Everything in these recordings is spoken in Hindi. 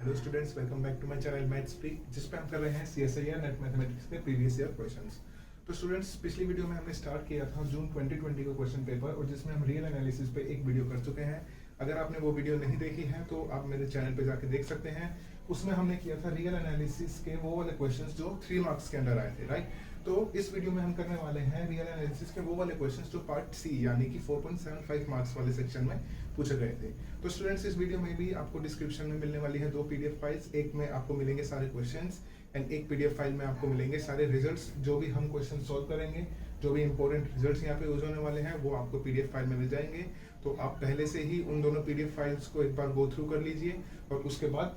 Hello students, welcome back to my channel maths free, जिस पे हम कर रहे हैं CSIR नेट मैथमेटिक्स के प्रीवियस ईयर क्वेश्चंस। तो स्टूडेंट्स, पिछली वीडियो में हमने स्टार्ट किया था जून 2020 का क्वेश्चन पेपर, और जिसमें हम रियल एनालिसिस पे एक वीडियो कर चुके हैं। अगर आपने वो वीडियो नहीं देखी है तो आप मेरे चैनल पे जाके देख सकते हैं। उसमें हमने किया था रियल एनालिसिस के वो वाले क्वेश्चंस जो 3 मार्क्स के अंदर आए थे, राइट। तो इस वीडियो में हम करने वाले हैं रियल एनालिसिस के वो वाले क्वेश्चंस जो पार्ट सी यानी कि 4.75 मार्क्स वाले सेक्शन में पूछे गए थे। तो स्टूडेंट्स, इस वीडियो में भी आपको डिस्क्रिप्शन में मिलने वाली है 2 PDF फाइल्स। एक में आपको मिलेंगे सारे क्वेश्चंस एंड एक PDF फाइल में आपको मिलेंगे सारे रिजल्ट्स जो भी हम क्वेश्चन सॉल्व करेंगे। जो भी इंपॉर्टेंट रिजल्ट्स यहाँ पे यूज होने वाले हैं वो आपको PDF फाइल में मिल जाएंगे। तो आप पहले से ही उन दोनों PDF फाइल्स को एक बार गो थ्रू कर लीजिए और उसके बाद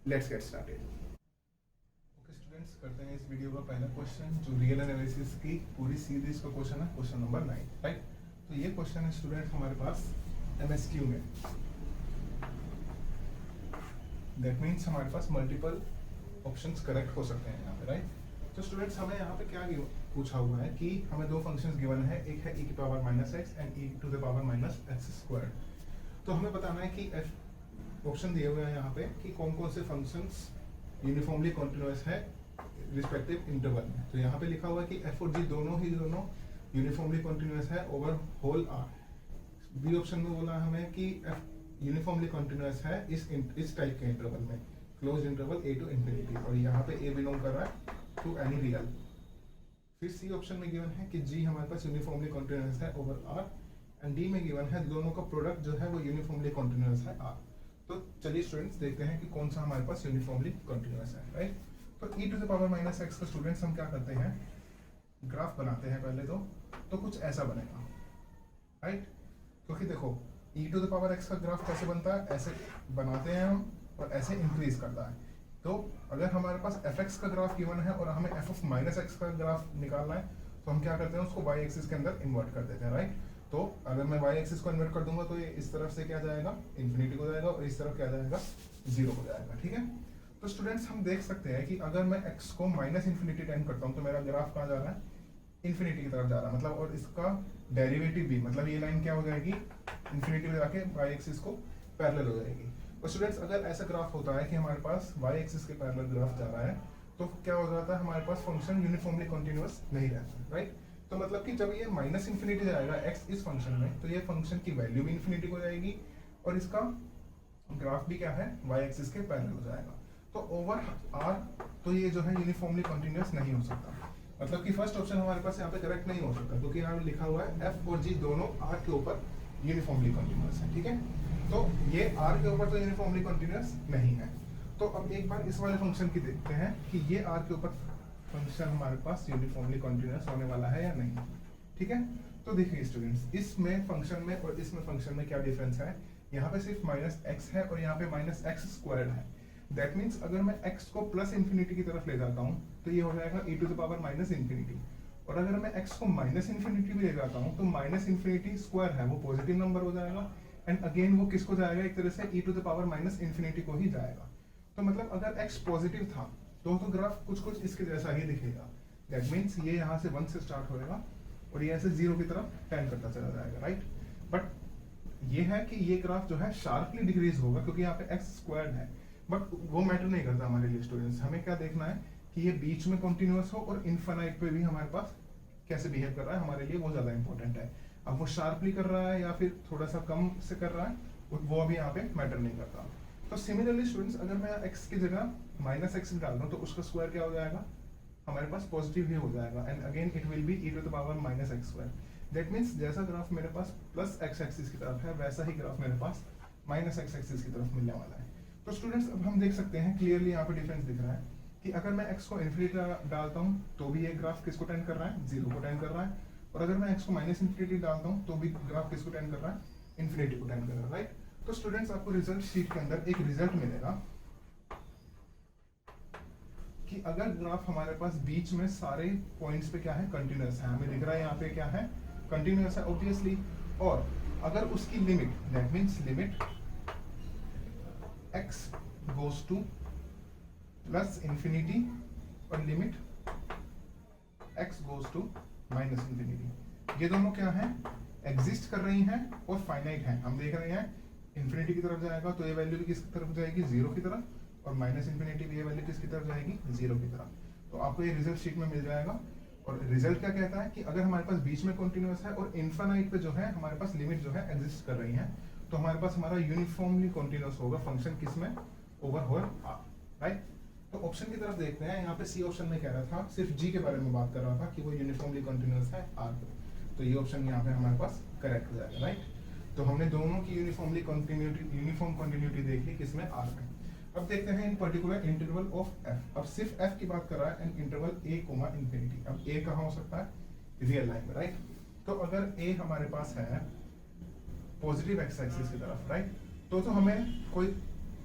let's get started. Okay students, करते हैं इस वीडियो का पहला क्वेश्चन जो रियल एनालिसिस की पूरी सीरीज का क्वेश्चन है, क्वेश्चन नंबर 9, राइट। तो ये क्वेश्चन है स्टूडेंट हमारे पास MSQ में। दैट मीन्स हमारे पास मल्टीपल ऑप्शंस करेक्ट हो सकते हैं यहाँ पे, राइट। तो स्टूडेंट्स, हमें यहाँ पे क्या पूछा हुआ है कि हमें 2 फंक्शंस गिवन है, एक है e⁻⁻x एंड e⁻⁻x²। तो हमें बताना है कि ऑप्शन दिए हुए हैं यहाँ पे कि कौन कौन से फंक्शंस यूनिफॉर्मली कॉन्टिन्यूअस है रिस्पेक्टिव इंटरवल में। तो यहाँ पे लिखा हुआ है कि f और g दोनों यूनिफॉर्मली कॉन्टिन्यूअस है over whole R। B option में बोला हमें कि f यूनिफॉर्मली कॉन्टिन्यूअस है इस टाइप के इंटरवल में, close interval a to infinity, और यहाँ पे a बिलोंग कर रहा है टू एनी रियल। फिर सी ऑप्शन में गिवन है कि g हमारे पास यूनिफॉर्मली कॉन्टिन्यूअस है ओवर R, एंड डी में गिवन है दोनों का प्रोडक्ट जो है वो यूनिफॉर्मली कॉन्टिन्यूअस है R। तो चलिए स्टूडेंट्स देखते हैं कि कौन सा हमारे पास यूनिफॉर्मली कॉन्टिन्यूअस है, राइट। तो e⁻⁻x का स्टूडेंट्स हम क्या करते हैं, ग्राफ बनाते हैं पहले तो कुछ ऐसा बनेगा, राइट। क्योंकि देखो e⁻x का ग्राफ कैसे बनता है, ऐसे बनाते हैं हम और ऐसे इंक्रीज करता है। तो अगर हमारे पास fx का ग्राफ गिवन है और हमें f(-x) का ग्राफ निकालना है तो हम क्या करते हैं, उसको y एक्सिस के अंदर इन्वर्ट कर देते हैं, राइट। तो अगर मैं y एक्सिस को इन्वर्ट कर दूंगा तो ये इस तरफ से क्या जाएगा, इंफिनिटी को जाएगा, और इस तरफ क्या जाएगा, 0 हो जाएगा, ठीक है। तो स्टूडेंट्स, हम देख सकते हैं कि अगर मैं x को -इंफिनिटी टाइम करता हूँ तो मेरा ग्राफ कहाँ जा रहा है, इंफिनिटी की तरफ जा रहा है, मतलब, और इसका डेरिवेटिव भी, मतलब ये लाइन क्या हो जाएगी, इंफिनिटी में जाके y एक्सिस को पैरेलल हो जाएगी। और स्टूडेंट्स, अगर ऐसा ग्राफ होता है कि हमारे पास y एक्सिस के पैरेलल ग्राफ जा रहा है तो क्या हो जाता है, हमारे पास फंक्शन यूनिफॉर्मली कॉन्टिन्यूअस नहीं रहता, राइट। तो मतलब कि जब ये -इंफिनिटी जाएगा x इस फंक्शन में तो ये फंक्शन की वैल्यू भी इंफिनिटी हो जाएगी और इसका ग्राफ भी क्या है, y एक्सिस के पैरेलल हो जाएगा। तो ओवर R तो ये जो है यूनिफॉर्मली कॉन्टिन्यूअस नहीं हो सकता। मतलब कि फर्स्ट ऑप्शन हमारे पास यहाँ पे करेक्ट नहीं हो सकता, क्योंकि यहाँ लिखा हुआ है f और g दोनों R के ऊपर यूनिफॉर्मली कॉन्टिन्यूअस है, ठीक है। तो ये R के ऊपर तो यूनिफॉर्मली कॉन्टिन्यूअस नहीं है। तो अब एक बार इस वाले फंक्शन की देखते हैं कि ये R के ऊपर फंक्शन हमारे पास यूनिफॉर्मली कॉन्टिन्यूअस होने वाला है या नहीं, ठीक है। तो देखिए स्टूडेंट्स, इसमें फंक्शन में और इसमें फंक्शन में क्या डिफरेंस है, यहाँ पे सिर्फ -x है और यहाँ पे -x² है। दैट मीन्स अगर मैं x को प्लस इंफिनिटी की तरफ ले जाता हूँ तो ये हो जाएगा e⁻⁻∞, और अगर मैं x को -इंफिनिटी भी ले जाता हूँ तो -∞² है, वो पॉजिटिव नंबर हो जाएगा, एंड अगेन वो किसको जाएगा, एक तरह से e⁻∞ को ही जाएगा। तो मतलब अगर x पॉजिटिव था तो ग्राफ कुछ इसके जैसा ही दिखेगा। दैट मीन्स ये यहाँ से 1 से स्टार्ट होएगा और ये ऐसे 0 की तरफ टेंड करता चला जाएगा, राइट। बट ये है कि ये ग्राफ जो है शार्पली डिक्रीज होगा क्योंकि यहाँ पे x² है, बट वो मैटर नहीं करता हमारे लिए स्टूडेंट्स। हमें क्या देखना है कि ये बीच में कंटिन्यूअस हो और इनफाइनाइट पे भी हमारे पास कैसे बिहेव कर रहा है, हमारे लिए वो ज्यादा इंपॉर्टेंट है। अब वो शार्पली कर रहा है या फिर थोड़ा सा कम से कर रहा है, वो अभी यहाँ पे मैटर नहीं करता। तो सिमिलरली स्टूडेंट्स, अगर मैं x की जगह -x डाल दूं तो उसका स्क्वायर क्या हो जाएगा, हमारे पास पॉजिटिव ही हो जाएगा, and again it will be e⁻⁻x²। That means जैसा ग्राफ मेरे पास प्लस x एक्सिस की तरफ है वैसा ही ग्राफ मेरे पास -x एक्सिस की तरफ मिलने वाला है। तो स्टूडेंट्स, अब हम देख सकते हैं क्लियरली यहाँ पे डिफरेंस दिख रहा है कि अगर मैं x को इंफिनिटी डालता हूँ तो भी ये ग्राफ किसको टेंड कर रहा है, 0 को टेंड कर रहा है, और अगर मैं x को -इंफिनिटी डालता हूँ तो भी ग्राफ किसको टेंड कर रहा है, इंफिनिटी को टेंड कर रहा है, राइट। तो स्टूडेंट्स, आपको रिजल्ट शीट के अंदर एक रिजल्ट मिलेगा कि अगर ग्राफ हमारे पास बीच में सारे पॉइंट्स पे क्या है, कंटिन्यूअस है, हमें दिख रहा है यहाँ पे क्या है, कंटिन्यूअस है ऑब्वियसली, और अगर उसकी limit, that means limit x goes to +∞ और लिमिट x goes to -∞, ये दोनों क्या है, एग्जिस्ट कर रही हैं और फाइनाइट हैं। हम देख रहे हैं इंफिनिटी की तरफ जाएगा तो ये वैल्यू भी किस तरफ जाएगी, 0 की तरफ, और माइनस इन्फिनिटी भी ये वैल्यू किसकी तरफ जाएगी, 0 की तरफ। तो आपको ये रिजल्ट शीट में मिल जाएगा। और रिजल्ट क्या कहता है कि अगर हमारे पास बीच में कॉन्टिन्यूअस है और इन्फिनाइट पे जो है हमारे पास लिमिट जो है एग्जिस्ट कर रही है, तो हमारे पास हमारा यूनिफॉर्मली कॉन्टिन्यूअस होगा फंक्शन किसमें, ओवर होल आर, राइट। तो ऑप्शन की तरफ देखते हैं। यहाँ पे सी ऑप्शन में कह रहा था, सिर्फ जी के बारे में बात कर रहा था कि वो यूनिफॉर्मली कॉन्टिन्यूअस है आर पे, तो ये ऑप्शन यहाँ पे हमारे पास करेक्ट हो जाएगा, राइट। तो हमने दोनों की यूनिफॉर्म कॉन्टिन्यूटी देख ली किसमें, आर में। अब देखते हैं इन पर्टिकुलर इंटरवल ऑफ एफ। अब सिर्फ एफ की बात कर रहा है and interval A comma infinity. अब ए कहाँ हो सकता है, रियल लाइन में, राइट। तो अगर ए हमारे पास है पॉजिटिव एक्स एक्सिस की तरफ, राइट, तो हमें कोई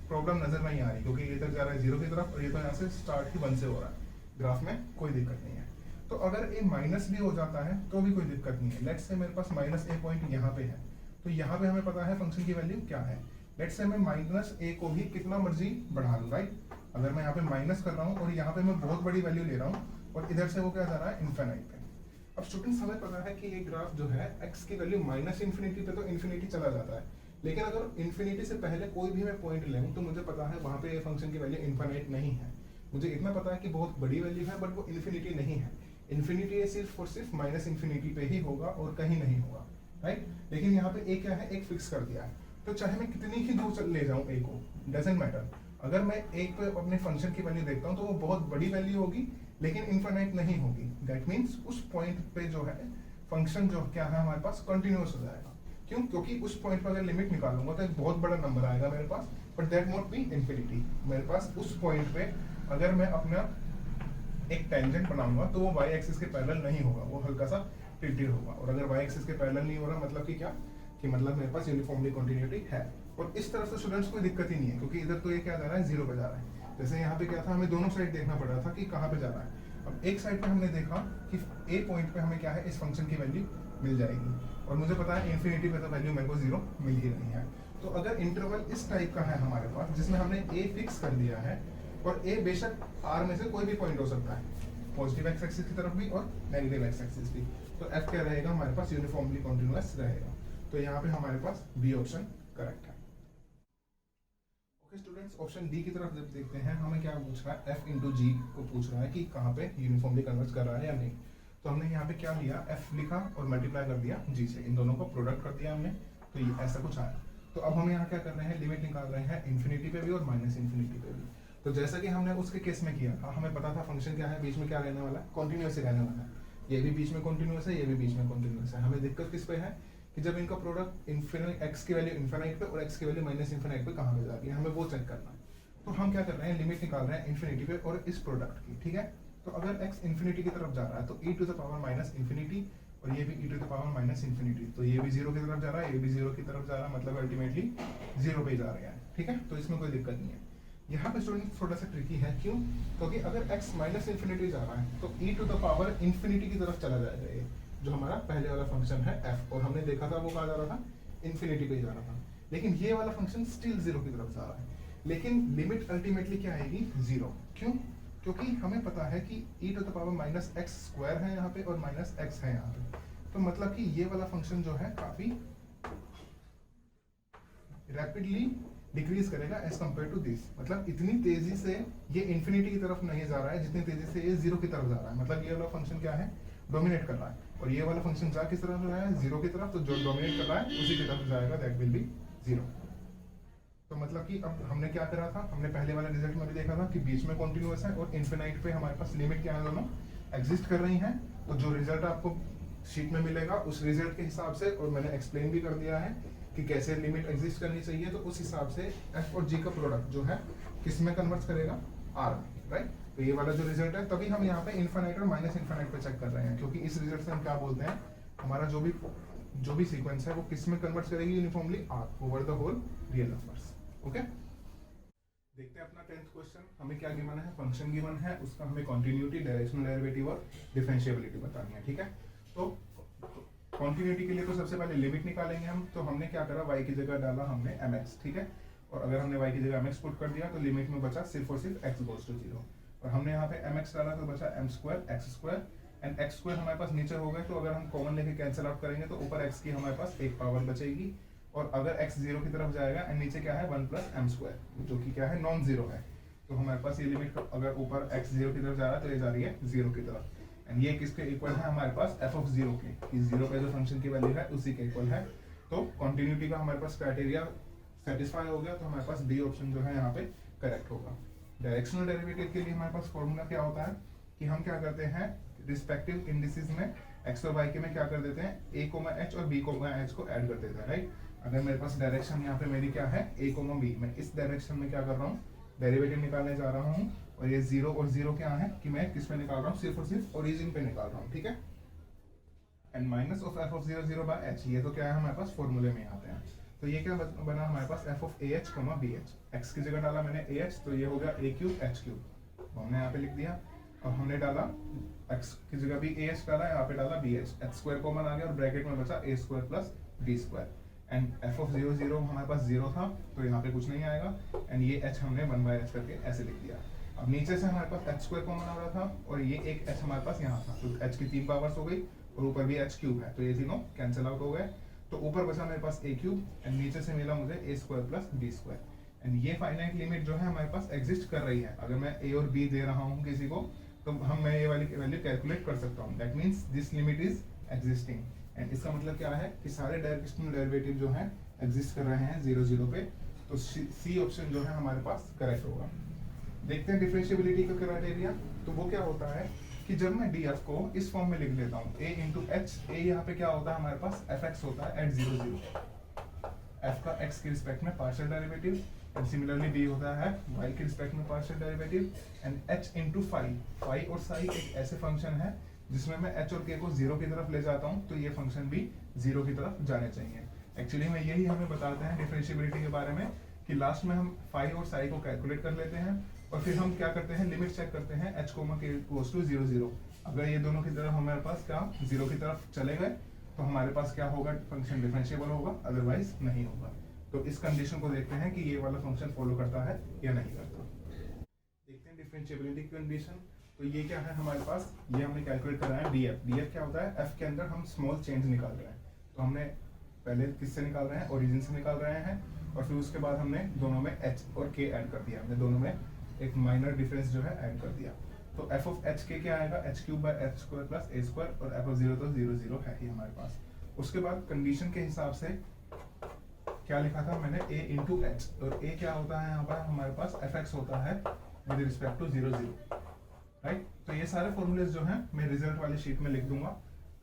प्रॉब्लम नजर नहीं आ रही, क्योंकि ये इधर जा रहा है 0 की तरफ और ये तो यहाँ से स्टार्ट ही 1 से हो रहा है, ग्राफ में कोई दिक्कत नहीं है। तो अगर ए माइनस भी हो जाता है तो भी कोई दिक्कत नहीं है। लेट्स से मेरे पास माइनस ए पॉइंट यहाँ पे है, तो यहाँ पे हमें पता है फंक्शन की वैल्यू क्या है। लेट्स से मैं माइनस ए को भी कितना मर्जी बढ़ा लूँ, राइट। अगर मैं यहाँ पे माइनस कर रहा हूँ और यहाँ पे मैं बहुत बड़ी वैल्यू ले रहा हूँ और इधर से वो क्या जा रहा है, इन्फिनाइट पे। अब स्टूडेंट्स हमें पता है कि ये ग्राफ जो है एक्स की वैल्यू माइनस इन्फिनिटी पे तो इन्फिनिटी चला जाता है, लेकिन अगर इन्फिनिटी से पहले कोई भी मैं पॉइंट लूँ तो मुझे पता है वहाँ पे फंक्शन की वैल्यू इन्फिनाइट नहीं है। मुझे इतना पता है कि बहुत बड़ी वैल्यू है बट वो इन्फिनिटी नहीं है। इन्फिनिटी सिर्फ और सिर्फ माइनस इन्फिनिटी पे ही होगा और कहीं नहीं होगा, राइट। लेकिन यहाँ पे ए क्या है, एक फिक्स कर दिया है, तो चाहे मैं कितनी ही दूर ले जाऊँ ए को, डजंट मैटर। अगर मैं एक पे अपने फंक्शन की वैल्यू देखता हूँ तो वो बहुत बड़ी वैल्यू होगी लेकिन इन्फिनाइट नहीं होगी। दैट मीन्स उस पॉइंट पे जो है फंक्शन जो क्या है हमारे पास कंटिन्यूअस हो जाएगा। क्यों, क्योंकि उस पॉइंट पर अगर लिमिट निकालूंगा तो एक बहुत बड़ा नंबर आएगा मेरे पास, but that won't be infinity. मेरे पास उस पॉइंट पे अगर मैं अपना एक टेंजेंट बनाऊंगा तो वो वाई एक्सिस के पैरेलल नहीं होगा, वो हल्का सा टिल्टेड होगा। और अगर वाई एक्सिस के पैरेलल नहीं हो रहा मतलब कि क्या, कि मतलब मेरे पास यूनिफॉर्मली कंटिन्यूटी है। और इस तरफ से स्टूडेंट्स कोई दिक्कत ही नहीं है, क्योंकि इधर तो ये क्या जा रहा है, 0 पे जा रहा है। जैसे यहाँ पे क्या था, हमें दोनों साइड देखना पड़ रहा था कि कहाँ पे जा रहा है। अब एक साइड पे हमने देखा कि ए पॉइंट पे हमें क्या है, इस फंक्शन की वैल्यू मिल जाएगी और मुझे पता है इन्फिनिटी पे तो वैल्यू मेरे को 0 मिल ही रही है। तो अगर इंटरवल इस टाइप का है हमारे पास जिसमें हमने ए फिक्स कर दिया है और ए बेशक आर में से कोई भी पॉइंट हो सकता है, पॉजिटिव एक्स एक्सिस की तरफ भी और नेगेटिव एक्स एक्सिस भी, तो एफ क्या रहेगा हमारे पास, यूनिफॉर्मली कंटीन्यूअस रहेगा। तो यहाँ पे हमारे पास बी ऑप्शन करेक्ट है। ओके स्टूडेंट्स, ऑप्शन डी की तरफ जब देखते हैं हमें क्या पूछ रहा है, एफ इंटू जी को पूछ रहा है कि कहाँ पे यूनिफॉर्मली कन्वर्ज कर रहा है या नहीं। तो हमने यहाँ पे क्या लिया, एफ लिखा और मल्टीप्लाई कर दिया जी से, इन दोनों को प्रोडक्ट कर दिया हमने, तो ये ऐसा कुछ आया। तो अब हम यहाँ क्या कर रहे हैं, लिमिट निकाल रहे हैं इन्फिनिटी पे भी और माइनस इन्फिनिटी पे भी। तो जैसा कि हमने उसके केस में किया था, हमें पता था फंक्शन क्या है, बीच में क्या रहने वाला है, कॉन्टिन्यूअस ही रहने वाला है। ये भी बीच में कॉन्टिन्यूअस है, ये भी बीच में कॉन्टिन्यूअस है। हमें दिक्कत किस पे है कि जब इनका प्रोडक्ट इन्फिनिट एक्स की वैल्यू इन्फिनाइट पे और एक्स की वैल्यू माइनस इन्फिनाइट पे कहाँ पे जाती है, हमें वो चेक करना है। तो हम क्या कर रहे हैं, लिमिट निकाल रहे हैं इन्फिनिटी पे और इस प्रोडक्ट की, ठीक है। तो अगर x इन्फिनिटी की तरफ जा रहा है तो e to the power minus infinity और ये भी e to the power minus infinity, तो ये भी 0 की तरफ जा रहा है, ये भी 0 की तरफ जा रहा है, मतलब अल्टीमेटली 0 पे जा रहा है, ठीक है। तो इसमें कोई दिक्कत नहीं है। यहाँ पे स्टूडेंट थोड़ा सा ट्रिकी है, क्यों, क्योंकि अगर x माइनस इन्फिनिटी जा रहा है तो e to the power infinity की तरफ चला जाएगा, ये जो हमारा पहले वाला फंक्शन है f, और हमने देखा था वो कहाँ जा रहा था, इन्फिनिटी पे जा रहा था। लेकिन ये वाला फंक्शन स्टिल 0 की तरफ जा रहा है, लेकिन लिमिट अल्टीमेटली क्या आएगी, 0। क्यों, क्योंकि हमें पता है कि e to the power minus x square है यहाँ पे और माइनस एक्स है यहाँ पे, तो मतलब कि ये वाला फंक्शन जो है काफी रैपिडली डिक्रीज करेगा एज कम्पेयर टू दिस। मतलब इतनी तेजी से ये इन्फिनिटी की तरफ नहीं जा रहा है जितनी तेजी से ये 0 की तरफ जा रहा है। मतलब ये वाला फंक्शन क्या है, डोमिनेट कर रहा है, और ये वाला फंक्शन जा किस तरफ रहा है, 0 की तरफ। तो जो डोमिनेट कर रहा है उसी की तरफ जाएगा, दैट विल बी 0। तो मतलब कि अब हमने क्या करा था, हमने पहले वाले रिजल्ट में भी देखा था कि बीच में कॉन्टिन्यूअस है और इन्फिनाइट पे हमारे पास लिमिट क्या है, दोनों एग्जिस्ट कर रही हैं। तो जो रिजल्ट आपको शीट में मिलेगा उस रिजल्ट के हिसाब से, और मैंने एक्सप्लेन भी कर दिया है कि कैसे लिमिट एग्जिस्ट करनी चाहिए, तो उस हिसाब से एफ और जी का प्रोडक्ट जो है किस में कन्वर्ट करेगा, आर में, राइट। तो ये वाला जो रिजल्ट है, तभी हम यहाँ पे इन्फिनाइट और माइनस इन्फिनाइट पे चेक कर रहे हैं, क्योंकि इस रिजल्ट से हम क्या बोलते हैं, हमारा जो भी सीक्वेंस है वो किस में कन्वर्ट करेगी, uniformly R over the whole real numbers. Okay, देखते हैं अपना 10th क्वेश्चन। हमें क्या गिवन है, फंक्शन गिवन है, उसका हमें कंटिन्यूटी, डायरेक्शनल डेरिवेटिव और डिफरेंशिएबिलिटी बतानी है, ठीक है। तो कंटिन्यूटी के लिए तो सबसे पहले लिमिट निकालेंगे हम। तो हमने क्या करा, y की जगह डाला हमने mx, ठीक है। और अगर हमने y की जगह mx पुट कर दिया तो लिमिट में बचा सिर्फ और सिर्फ x गोज टू 0, और हमने यहाँ पे mx डाला तो बचा m square x square, and x square हमारे पास नीचे हो गए, तो अगर हम कॉमन लेके कैंसिल आउट करेंगे तो ऊपर x की हमारे पास एक पावर बचेगी, और अगर x 0 की तरफ जाएगा एंड नीचे क्या है 1 प्लस m स्क्वायर, जो कि क्या है नॉन जीरो है। तो हमारे पास ये लिमिट अगर ऊपर x 0 की तरफ जा रहा है तो ये जा रही है 0 की तरफ। एंड ये किसके इक्वल है हमारे पास f ऑफ 0 के, कि 0 पे जो फंक्शन की वैल्यू है उसी के इक्वल है। तो कॉन्टिन्यूटी का हमारे पास क्राइटेरिया सेटिस्फाई हो गया, तो हमारे पास डी ऑप्शन जो है यहाँ पे करेक्ट होगा। डायरेक्शनल डेरिवेटिव के लिए हमारे पास फॉर्मूला क्या होता है कि हम क्या करते हैं रिस्पेक्टिव इंडिसेस में x और y के में क्या कर देते हैं a, h और b, h को ऐड कर देते हैं, राइट। अगर मेरे पास डायरेक्शन यहाँ पे मेरी क्या है a, b, मैं इस डायरेक्शन में क्या कर रहा हूँ डेरिवेटिव निकालने जा रहा हूँ, और ये 0 और 0 क्या है कि मैं किस पे निकाल रहा हूँ, सिर्फ और सिर्फ ओरिजिन पे निकाल रहा हूँ, ठीक है। And minus of f of 0 0 by h, ये तो क्या है हमारे पास फॉर्मूले में आते हैं। तो ये क्या बना हमारे पास f of ah, bh, x की जगह डाला मैंने ah, तो ये हो गया a क्यूब h क्यूब, हमने यहाँ पे लिख दिया। और हमने डाला x की जगह भी ah डाला, यहाँ पे डाला bh, h स्क्वायर कॉमन आ गया और ब्रैकेट में बचा a square plus b square. And f of 0 0 हमारे पास 0 था तो यहाँ पे कुछ नहीं आएगा, एंड ये h हमने 1/h करके ऐसे लिख दिया। अब नीचे से हमारे पास h स्क्वायर कॉमन आ रहा था और ये एक h हमारे पास यहाँ था, तो h की 3 पावर्स हो गई और ऊपर भी h क्यूब है, तो ये तीनों कैंसिल आउट हो गए। तो ऊपर बचा मेरे पास a क्यूब एंड नीचे से मिला मुझे a square plus b square. And ये फाइनाइट लिमिट जो है हमारे पास एग्जिस्ट कर रही है, अगर मैं a और b दे रहा हूँ किसी को तो मैं ये वाली वैल्यू कैलकुलेट कर सकता हूँ, that means this limit is existing. And इसका मतलब क्या है कि सारे डायरेक्शनल डेरिवेटिव जो है एग्जिस्ट कर रहे हैं 0 0 पे, तो सी ऑप्शन जो है हमारे पास करेक्ट होगा। देखते हैं डिफरेंशिएबिलिटी का क्राइटेरिया, तो वो क्या होता है कि जब मैं डी एफ को इस फॉर्म में लिख लेता हूँ a इंटू एच, ए यहाँ पे क्या होता है हमारे पास एफ एक्स होता है एट 0 0, f का x के रिस्पेक्ट में partial derivative, and similarly d होता है y के रिस्पेक्ट में partial derivative, and h into phi, phi और साई एक ऐसे फंक्शन है जिसमें मैं h और k को 0 की तरफ ले जाता हूँ, तो ये फंक्शन भी 0 की तरफ जाने चाहिए। एक्चुअली में यही हमें बताते हैं डिफरेंशिएबिलिटी के बारे में कि लास्ट में हम फाई और साई को कैलकुलेट कर लेते हैं और फिर हम क्या करते हैं लिमिट चेक करते हैं h के इक्वल्स टू 0 0। अगर ये दोनों की तरफ हमारे पास क्या 0 की तरफ चले गए तो हमारे पास क्या होगा फंक्शन डिफरेंशिएबल होगा, अदरवाइज नहीं होगा। तो इस कंडीशन को देखते हैं कि ये वाला फंक्शन फॉलो करता है या नहीं करता। देखते हैं डिफरेंशिएबिलिटी की कंडीशन। तो ये क्या है हमारे पास, ये हमने कैलकुलेट करा है df। df क्या होता है, f के अंदर हम स्मॉल चेंज निकाल रहे हैं, तो हमने पहले किससे निकाल रहे हैं ओरिजिन से निकाल रहे हैं, और फिर उसके बाद हमने दोनों में h और k ऐड कर दिया, हमने दोनों में एक माइनर डिफरेंस जो है ऐड कर दिया। तो f ऑफ h k क्या आएगा h cube by h square plus a square, और f ऑफ 0 तो 0 0 है ही हमारे पास। उसके बाद कंडीशन के हिसाब से क्या लिखा था मैंने a इंटू एच, और a क्या होता है यहाँ पर हमारे पास fx होता है विद रिस्पेक्ट टू 0 0, राइट। तो ये सारे फॉर्मूलेज जो हैं मैं रिजल्ट वाली शीट में लिख दूंगा,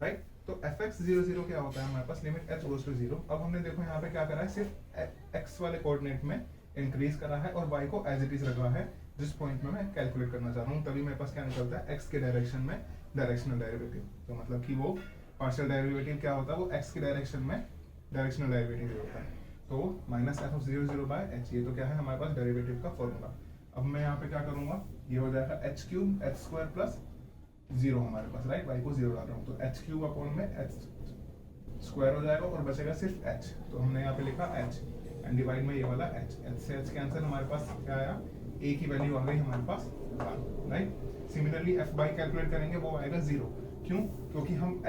राइट। तो fx 0 0 क्या होता है हमारे पास लिमिट h गोज टू 0। अब हमने देखो यहाँ पे क्या करा है, सिर्फ x वाले कोऑर्डिनेट में इंक्रीज करा है और y को एज इट इज रखा है जिस पॉइंट में मैं कैलकुलेट करना चाह रहा हूँ, तभी मेरे पास क्या निकलता है x के डायरेक्शन में डायरेक्शनल डेरिवेटिव। तो मतलब कि वो पार्शियल डेरिवेटिव क्या होता है, वो x के डायरेक्शन में डायरेक्शनल डेरिवेटिव होता है। तो minus F of 0 0 by H, ये तो क्या है हमारे पास डेरिवेटिव का फॉर्मूला। अब मैं यहाँ पे क्या करूंगा, ये हो जाएगा H cube H square plus 0 हमारे पास, राइट। y को 0 डाल रहा हूँ तो एच क्यूब अपॉन में एच स्क्वायर हो जाएगा और बचेगा सिर्फ h, तो हमने यहाँ पे लिखा h एंड डिवाइड में ये वाला h, h से h कैंसिल, हमारे पास क्या आया a की वैल्यू आ गई हमारे पास 1, right. Similarly f by calculate करेंगे वो आएगा 0, क्यों, क्योंकि हम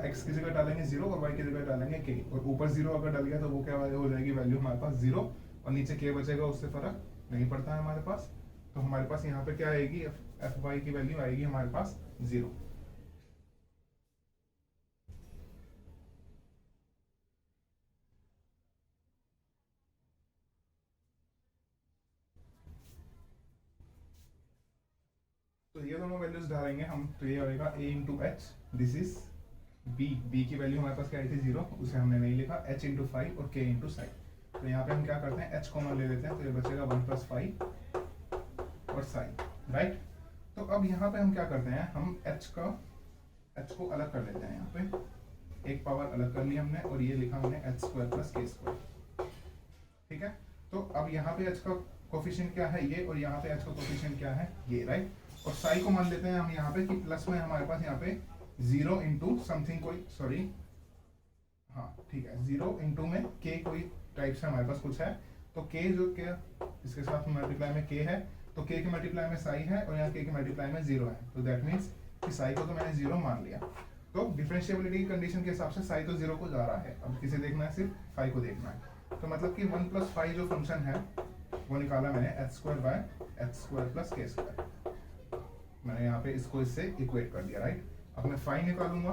x की जगह डालेंगे 0 और y की जगह डालेंगे k, और ऊपर 0 अगर डल गया तो वो क्या हो जाएगी वैल्यू हमारे पास 0, और नीचे k बचेगा, उससे फर्क नहीं पड़ता है हमारे पास। तो हमारे पास यहाँ पे क्या आएगी, एफ वाई की वैल्यू आएगी हमारे पास 0। तो ये दोनों वैल्यूज डालेंगे हम, तो ये आएगा a into H, this is b की वैल्यू हमारे पास क्या आई थी 0, उसे हमने नहीं लिखा, h इंटू 5 और k इंटू साइन। तो यहाँ पे हम क्या करते हैं h कॉमन ले लेते हैं, तो ये बचेगा 1 प्लस 5 और साइन, राइट। तो अब यहाँ पे हम क्या करते हैं, हम h को अलग कर लेते हैं, यहाँ पे एक पावर अलग कर लिया हमने और ये लिखा हमने h square plus k square, ठीक है। तो अब यहाँ पे h का कोफिशिएंट क्या है ये, और यहाँ पे h का कोफिशिएंट क्या है ये, राइट। और साई को मान लेते हैं हम यहाँ पे कि प्लस में हमारे पास यहाँ पे 0 इंटू समथिंग कोई, सॉरी हाँ ठीक है, 0 इंटू में k कोई टाइप से हमारे पास कुछ है, तो k जो क्या इसके साथ मल्टीप्लाई में k है, तो k के मल्टीप्लाई में साई है और यहाँ k के मल्टीप्लाई में 0 है, तो दैट मीन्स कि साई को तो मैंने 0 मान लिया। तो डिफरेंशिएबिलिटी की कंडीशन के हिसाब से साई तो 0 को जा रहा है, अब किसे देखना है, सिर्फ फाई को देखना है। तो मतलब कि 1 प्लस 5 जो फंक्शन है वो निकाला मैंने H square by H square plus के स्क्वायर। मैंने यहाँ पे इसको इससे इक्वेट कर दिया, राइट। अब मैं फाई निकालूंगा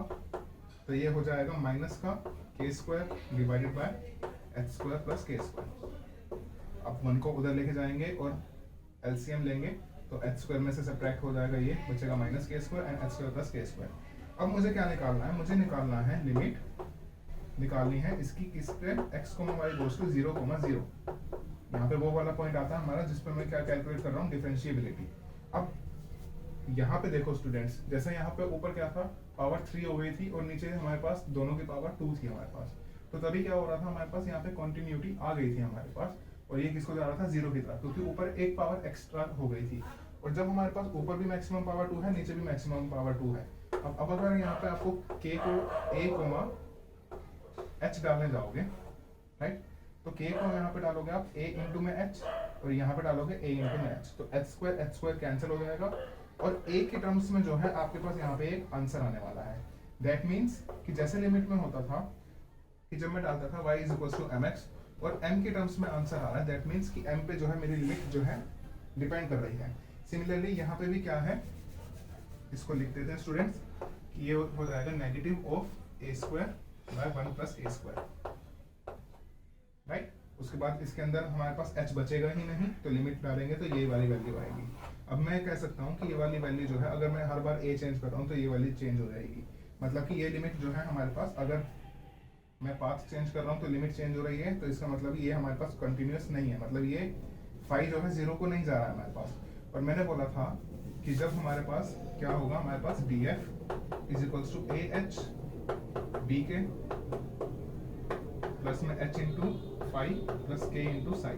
तो ये हो जाएगा माइनस का के square divided by H square plus के स्क्वायर। अब 1 को उधर लेके जाएंगे और एलसीएम लेंगे तो एच स्क्वायर में से सब्ट्रैक्ट हो जाएगा, ये बचेगा माइनस के square and H square plus के स्क्वायर। अब मुझे क्या निकालना है, मुझे निकालना है लिमिट निकालनी है इसकी किस पे, x, y गोज टू 0, 0। यहाँ पे वो वाला पॉइंट आता है हमारा जिस पे मैं क्या कैलकुलेट कर रहा हूँ, डिफरेंशिएबिलिटी। अब यहाँ पे देखो स्टूडेंट्स, जैसे यहाँ पे ऊपर क्या था, पावर 3 हो गई थी और नीचे हमारे पास दोनों की पावर 2 थी हमारे पास। तो तभी क्या हो रहा था, हमारे पास यहाँ पे कंटिन्यूटी आ गई थी हमारे पास, और ये किसको जा रहा था, 0 की तरफ, क्योंकि ऊपर एक पावर एक्स्ट्रा हो गई थी। और जब हमारे पास ऊपर भी मैक्सिमम पावर 2 है, नीचे भी मैक्सिमम पावर 2 है। अब अगर यहाँ पे आपको k को a, h डालने जाओगे, राइट, तो k को यहाँ पे डालोगे आप a इंटू में h और यहाँ पे डालोगे a इंटू में h, तो h स्क्वायर कैंसिल हो जाएगा और a के टर्म्स में जो है आपके पास यहाँ पे एक आंसर आने वाला है। दैट मीन्स कि जैसे लिमिट में होता था कि जब मैं डालता था y is equal to mx और m के टर्म्स में आंसर आ रहा है, दैट मीन्स कि m पे जो है मेरी लिमिट जो है डिपेंड कर रही है। सिमिलरली यहाँ पे भी क्या है, इसको लिख देते हैं स्टूडेंट्स कि ये हो जाएगा negative of a square by 1 plus a square, right. उसके बाद इसके अंदर हमारे पास h बचेगा ही नहीं, तो लिमिट डालेंगे तो ये वाली वैल्यू आएगी। अब मैं कह सकता हूँ कि ये वाली वैल्यू जो है, अगर मैं हर बार a चेंज कर रहा हूँ तो ये वाली चेंज हो जाएगी। मतलब कि ये लिमिट जो है हमारे पास, अगर मैं पाथ चेंज कर रहा हूँ तो लिमिट चेंज हो रही है, तो इसका मतलब ये हमारे पास कंटिन्यूअस नहीं है, मतलब ये फाई जो है 0 को नहीं जा रहा है हमारे पास। और मैंने बोला था कि जब हमारे पास क्या होगा, हमारे पास df is equals to a h b के प्लस में h into phi plus k into psi.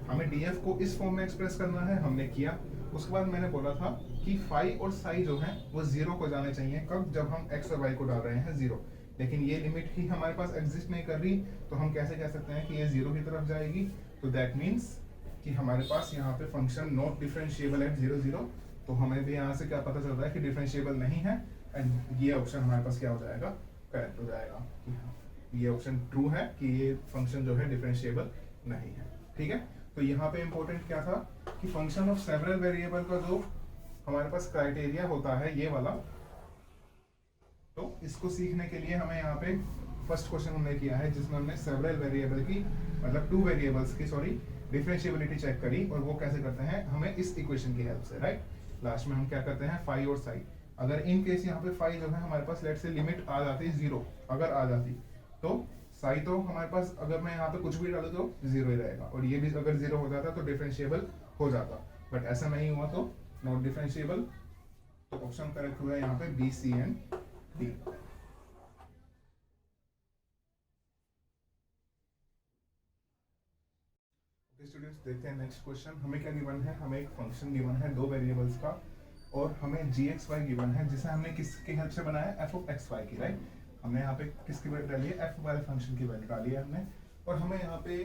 हमें df को इस फॉर्म में एक्सप्रेस करना है, हमने किया। उसके बाद मैंने बोला था कि फाई और साई जो है वो 0 को जाने चाहिए, कब, जब हम x और y को डाल रहे हैं 0। लेकिन ये लिमिट ही हमारे पास एग्जिस्ट नहीं कर रही, तो हम कैसे कह सकते हैं कि ये 0 की तरफ जाएगी। तो दैट मीन्स कि हमारे पास यहाँ पे फंक्शन नॉट डिफरेंशिएबल एट 0, 0। तो हमें भी यहाँ से क्या पता चल रहा है कि डिफरेंशिएबल नहीं है, एंड ये ऑप्शन हमारे पास क्या हो जाएगा, करेक्ट हो जाएगा कि हाँ, ये ऑप्शन ट्रू है कि ये फंक्शन जो है डिफरेंशिएबल नहीं है। ठीक है, तो यहाँ पे इंपॉर्टेंट क्या था कि फंक्शन ऑफ सेवरल वेरिएबल का जो हमारे पास क्राइटेरिया होता है ये वाला, तो इसको सीखने के लिए हमें यहाँ पे फर्स्ट क्वेश्चन हमने किया है जिसमें हमने सेवरल वेरिएबल की, मतलब 2 वेरिएबल्स की डिफरेंशिएबिलिटी चेक करी। और वो कैसे करते हैं, हमें इस इक्वेशन की हेल्प से, राइट। लास्ट में हम क्या करते हैं, फाई और साई। अगर इन केस यहाँ पे फाई जो है हमारे पास लेट से लिमिट आ जाती 0, अगर आ जाती, तो साई तो हमारे पास, अगर मैं यहाँ पे कुछ भी डालूं तो 0 ही रहेगा, और ये भी अगर 0 हो जाता तो डिफरेंशिएबल हो जाता, बट ऐसा नहीं हुआ तो नॉट डिफरेंशिएबल। तो ऑप्शन करेक्ट हुआ है यहाँ पे B, C and D. Students देखते हैं नेक्स्ट क्वेश्चन। हमें क्या गिवन है, हमें एक फंक्शन गिवन है 2 वेरिएबल्स का, और हमें gxy गिवन है जिसे हमने किसकी हेल्प से बनाया, f of xy की, राइट। हमने यहाँ पे किसकी वैल्यू डाली है, f वाले फंक्शन की वैल्यू डाली है हमने। और हमें यहाँ पे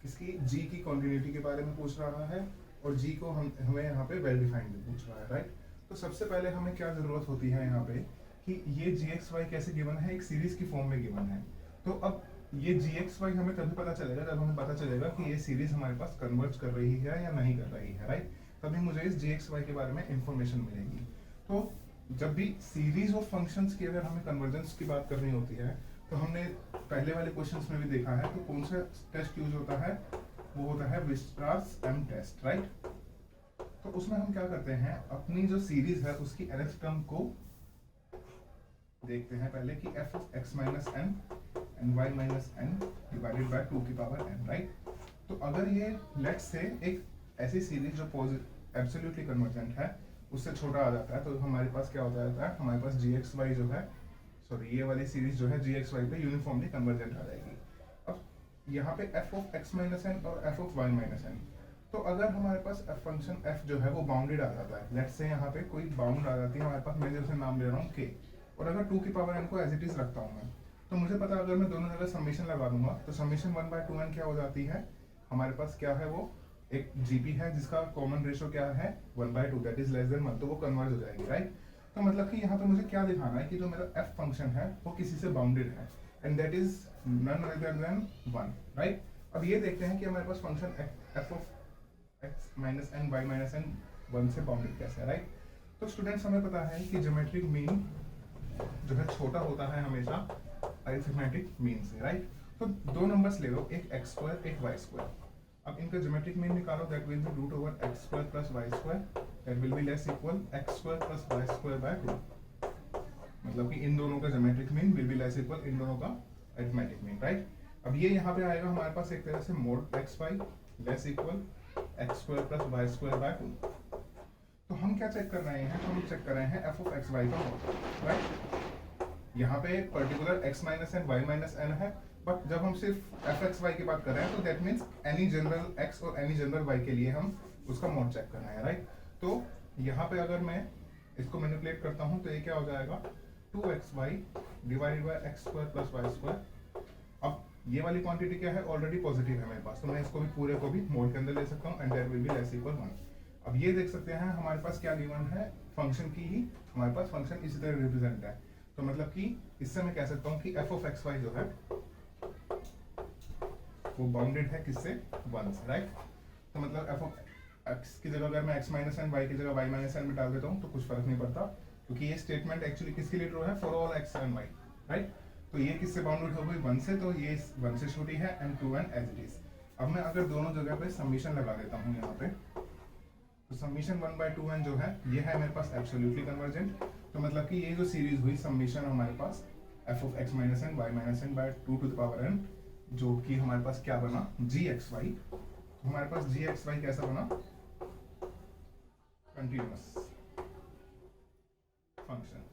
किसकी, g की कॉन्टिन्यूटी के बारे में पूछ रहा है, और g को हमें यहाँ पे वेल डिफाइंड भी पूछ रहा है, राइट। तो सबसे पहले हमें क्या जरूरत होती है यहाँ पे कि ये gxy कैसे गिवन है, एक सीरीज की फॉर्म में गिवन है। तो अब ये gxy हमें तभी पता चलेगा जब हमें पता चलेगा कि ये सीरीज हमारे पास कन्वर्ज कर रही है या नहीं कर रही है, राइट। तभी मुझे इस gxy के बारे में इंफॉर्मेशन मिलेगी। तो जब भी सीरीज ऑफ फंक्शंस की अगर हमें कन्वर्जेंस की बात करनी होती है, तो हमने पहले वाले क्वेश्चंस में भी देखा है, तो कौन सा टेस्ट यूज होता है, वो होता है वीयरस्ट्रास एम टेस्ट, राइट। तो उसमें हम क्या करते हैं, अपनी जो सीरीज है उसकी nth टर्म को देखते हैं पहले कि f of x minus n and y minus n divided by 2 की पावर n, राइट। तो अगर ये लेट्स से एक ऐसी सीरीज जो एब्सोल्युटली कन्वर्जेंट है उससे छोटा आ जाता है, तो हमारे पास क्या हो जाता है, हमारे पास gxy जो है, सॉरी ये वाली सीरीज जो है gxy पे यूनिफॉर्मली कन्वर्जेंट आ जाएगी। अब यहाँ पे f of x minus n और f of y minus n, तो अगर हमारे पास फंक्शन f जो है वो बाउंडेड आ जाता है, लेट्स से यहाँ पे कोई बाउंड आ जाती है हमारे पास, मैं जैसे नाम ले रहा हूँ k, और अगर 2 की पावर n को एज इट इज रखता हूँ मैं, तो मुझे पता अगर मैं दोनों जगह समीशन लगा दूंगा तो समीशन 1/2n क्या हो जाती है, हमारे पास क्या है, वो एक जीपी है जिसका कॉमन रेशियो क्या है 1/2, दैट इज लेस देन 1, तो वो कन्वर्ज हो जाएगी, राइट। तो मतलब कि यहाँ पे मुझे क्या दिखाना है कि जो मेरा f फंक्शन है वो किसी से बाउंडेड है, and that is none other than 1, right. अब ये देखते हैं कि हमारे पास function f of x minus N y minus n 1 से बाउंडेड कैसे है, राइट। तो स्टूडेंट्स हमें पता है कि ज्योमेट्रिक मीन जो है छोटा होता है हमेशा अरिथमेटिक मीन से, राइट। तो दो नंबर्स ले लो, एक एक्स स्क्वायर एक वाई स्क्वायर। अब इनका ज्योमेट्रिक मीन निकालो, that will be root over x square plus y square, that will be less equal x square plus y square by 2। मतलब कि इन दोनों का geometric mean will be less equal इन दोनों का अरिथमेटिक मीन, राइट। अब ये यहाँ पे आएगा हमारे पास एक तरह से mod x y less equal x square plus y square by 2। तो हम क्या चेक कर रहे हैं, हम चेक कर रहे हैं एफ ऑफ एक्स वाई का मोड, राइट। यहाँ पे particular x minus N y minus N है, बट जब हम सिर्फ एफ एक्स वाई की बात कर रहे हैं तो that means any general x और एनी जनरल वाई के लिए हम उसका मोड चेक कर रहे हैं, राइट। तो यहाँ पे अगर मैं इसको मैनिपुलेट करता हूँ तो ये क्या हो जाएगा 2xy divided by x square plus y square. अब ये वाली क्वांटिटी क्या है, ऑलरेडी पॉजिटिव है मेरे पास, तो मैं इसको भी पूरे को भी मोड के अंदर ले सकता हूँ and that will be less equal 1। अब ये देख सकते हैं हमारे पास क्या गिवन है, फंक्शन की ही हमारे पास फंक्शन इसी तरह रिप्रेजेंट है। तो मतलब कि इससे मैं कह सकता हूँ कि एफ ऑफ एक्स वाई जो है वो बाउंडेड है किससे, 1 से, राइट। तो मतलब एफ ऑफ एक्स की जगह अगर मैं एक्स माइनस एन वाई की जगह वाई माइनस एन में डाल देता हूँ तो कुछ फर्क नहीं पड़ता, क्योंकि ये स्टेटमेंट एक्चुअली किसके लिए ट्रू है, for all x and y, right. तो ये किससे बाउंडेड हो गई, 1 से, तो ये 1 से छोटी है and 2 and as it is. अब मैं अगर दोनों जगह पे समीशन लगा देता हूँ यहाँ पे, तो समीशन 1/2n जो है ये है मेरे पास एब्सोल्युटली कन्वर्जेंट। तो मतलब कि ये जो सीरीज हुई समीशन हमारे पास f of x minus N y minus n by 2 to the power n, जो कि हमारे पास क्या बना जी एक्स वाई। तो हमारे पास जी एक्स वाई कैसा बना, कंटिन्यूअस फंक्शन।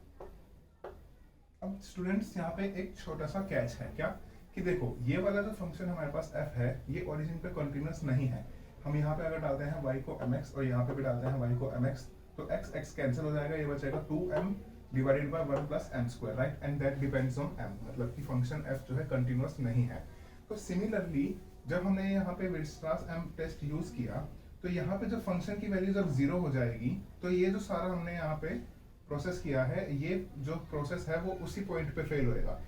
अब स्टूडेंट्स यहाँ पे एक छोटा सा कैच है, क्या कि देखो ये वाला जो फंक्शन हमारे पास f है ये ओरिजिन पे कंटिन्यूअस नहीं है। हम यहाँ पे अगर डालते हैं y को mx और यहाँ पे भी डालते हैं y को mx, तो x x कैंसिल हो जाएगा, ये बचेगा 2m divided by 1 plus m square, right. And that depends on m, मतलब कि फंक्शन f जो है कंटिन्यूअस नहीं है। तो सिमिलरली जब हमने यहाँ पे वीयरस्ट्रास m टेस्ट यूज किया तो यहाँ पे जो फंक्शन की वैल्यू जब 0 हो जाएगी तो ये जो सारा हमने यहाँ पे प्रोसेस किया है, ये जो प्रोसेस है वो उसी पॉइंट पे फेल होएगा।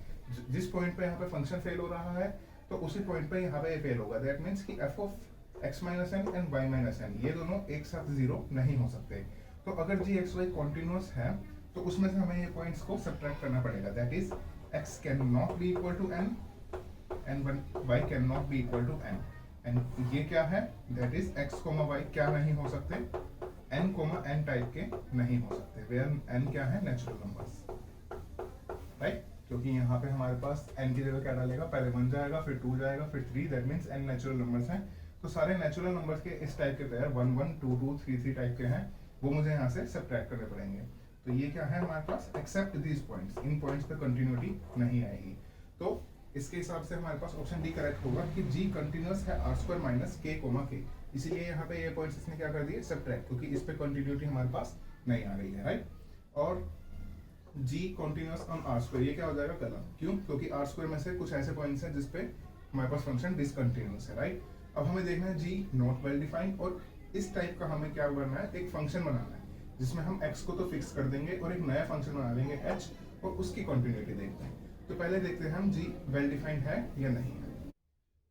जिस पॉइंट पे यहाँ पे फंक्शन फेल हो रहा है तो उसी पॉइंट पे यहाँ पे ये फेल होगा। दैट मीन्स कि f of x minus N and y minus N ये दोनों एक साथ 0 नहीं हो सकते। तो अगर जी एक्स वाई कॉन्टिन्यूअस है तो उसमें से हमें ये पॉइंट्स को सब्ट्रैक्ट करना पड़ेगा। That is x can not be equal to n and y can not be equal to n। And ये क्या है, that is x comma y क्या नहीं हो सकते, n कोमा n टाइप के नहीं हो सकते, वेयर n क्या है, नेचुरल नंबर्स, राइट। क्योंकि यहाँ पे हमारे पास n की जगह क्या डालेगा, पहले 1 जाएगा फिर 2 जाएगा फिर 3, that means n natural numbers हैं। तो सारे नेचुरल नंबर्स के इस टाइप के पेयर 1 1 2 2 3 3 टाइप के हैं, वो मुझे यहाँ से सब्ट्रैक्ट करने पड़ेंगे। तो ये क्या है हमारे पास, except these points, in points पे कंटिन्यूटी नहीं आएगी। तो इसके हिसाब से हमारे पास ऑप्शन डी करेक्ट होगा कि जी कंटिन्यूअस है आर स्क्वायर माइनस के कोमा के, इसीलिए यहाँ पे ये पॉइंट्स इसने क्या कर दिए, सब्ट्रैक्ट, क्योंकि इस पे कंटिन्यूटी हमारे पास नहीं आ रही है, राइट। और जी कंटिन्यूअस ऑन आर स्क्वायर, ये क्या हो जाएगा कलम, क्यों, क्योंकि आर स्क्वायर में से कुछ ऐसे पॉइंट्स हैं जिसपे हमारे पास फंक्शन डिसकंटिन्यूअस है, राइट। अब हमें देखना है जी नॉट वेल डिफाइंड, और इस टाइप का हमें क्या करना है, एक फंक्शन बनाना है जिसमें हम x को तो फिक्स कर देंगे और एक नया फंक्शन बना देंगे h, और उसकी कंटिन्यूटी देखते हैं। तो पहले देखते हैं हम जी वेल डिफाइंड है या नहीं है।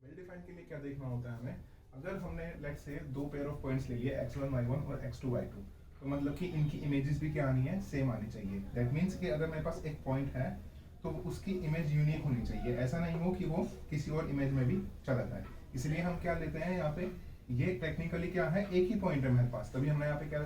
वेल डिफाइंड के लिए क्या देखना होता है हमें, अगर हमने लेट्स से दो पेयर ऑफ पॉइंट्स ले लिए x1 y1 और x2 y2, तो मतलब कि इनकी इमेजेस भी क्या आनी है, सेम आनी चाहिए। दैट मीन्स कि अगर मेरे पास एक पॉइंट है तो उसकी इमेज यूनिक होनी चाहिए, ऐसा नहीं हो कि वो किसी और इमेज में भी चला जाए। इसलिए हम क्या लेते हैं यहाँ पे, ये टेक्निकली क्या है, एक ही पॉइंट है मेरे पास, तभी हमने यहाँ पे क्या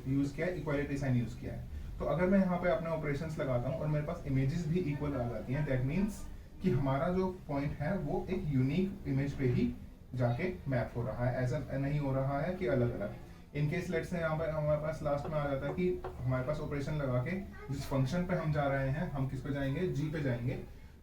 यूज किया है, इक्वालिटी साइन यूज किया है। तो अगर मैं यहाँ पे अपने ऑपरेशंस लगाता हूँ और मेरे पास इमेजेस भी इक्वल आ जाती हैं, दैट मीन्स कि हमारा जो पॉइंट है वो एक यूनिक इमेज पे ही जाके मैप हो रहा है, ऐसा नहीं हो रहा है कि अलग अलग। इनकेस लेट्स से यहाँ पे हमारे पास लास्ट में आ जाता है कि हमारे पास ऑपरेशन लगा के जिस फंक्शन पे हम जा रहे हैं, हम किस पे जाएंगे, जी पे जाएंगे,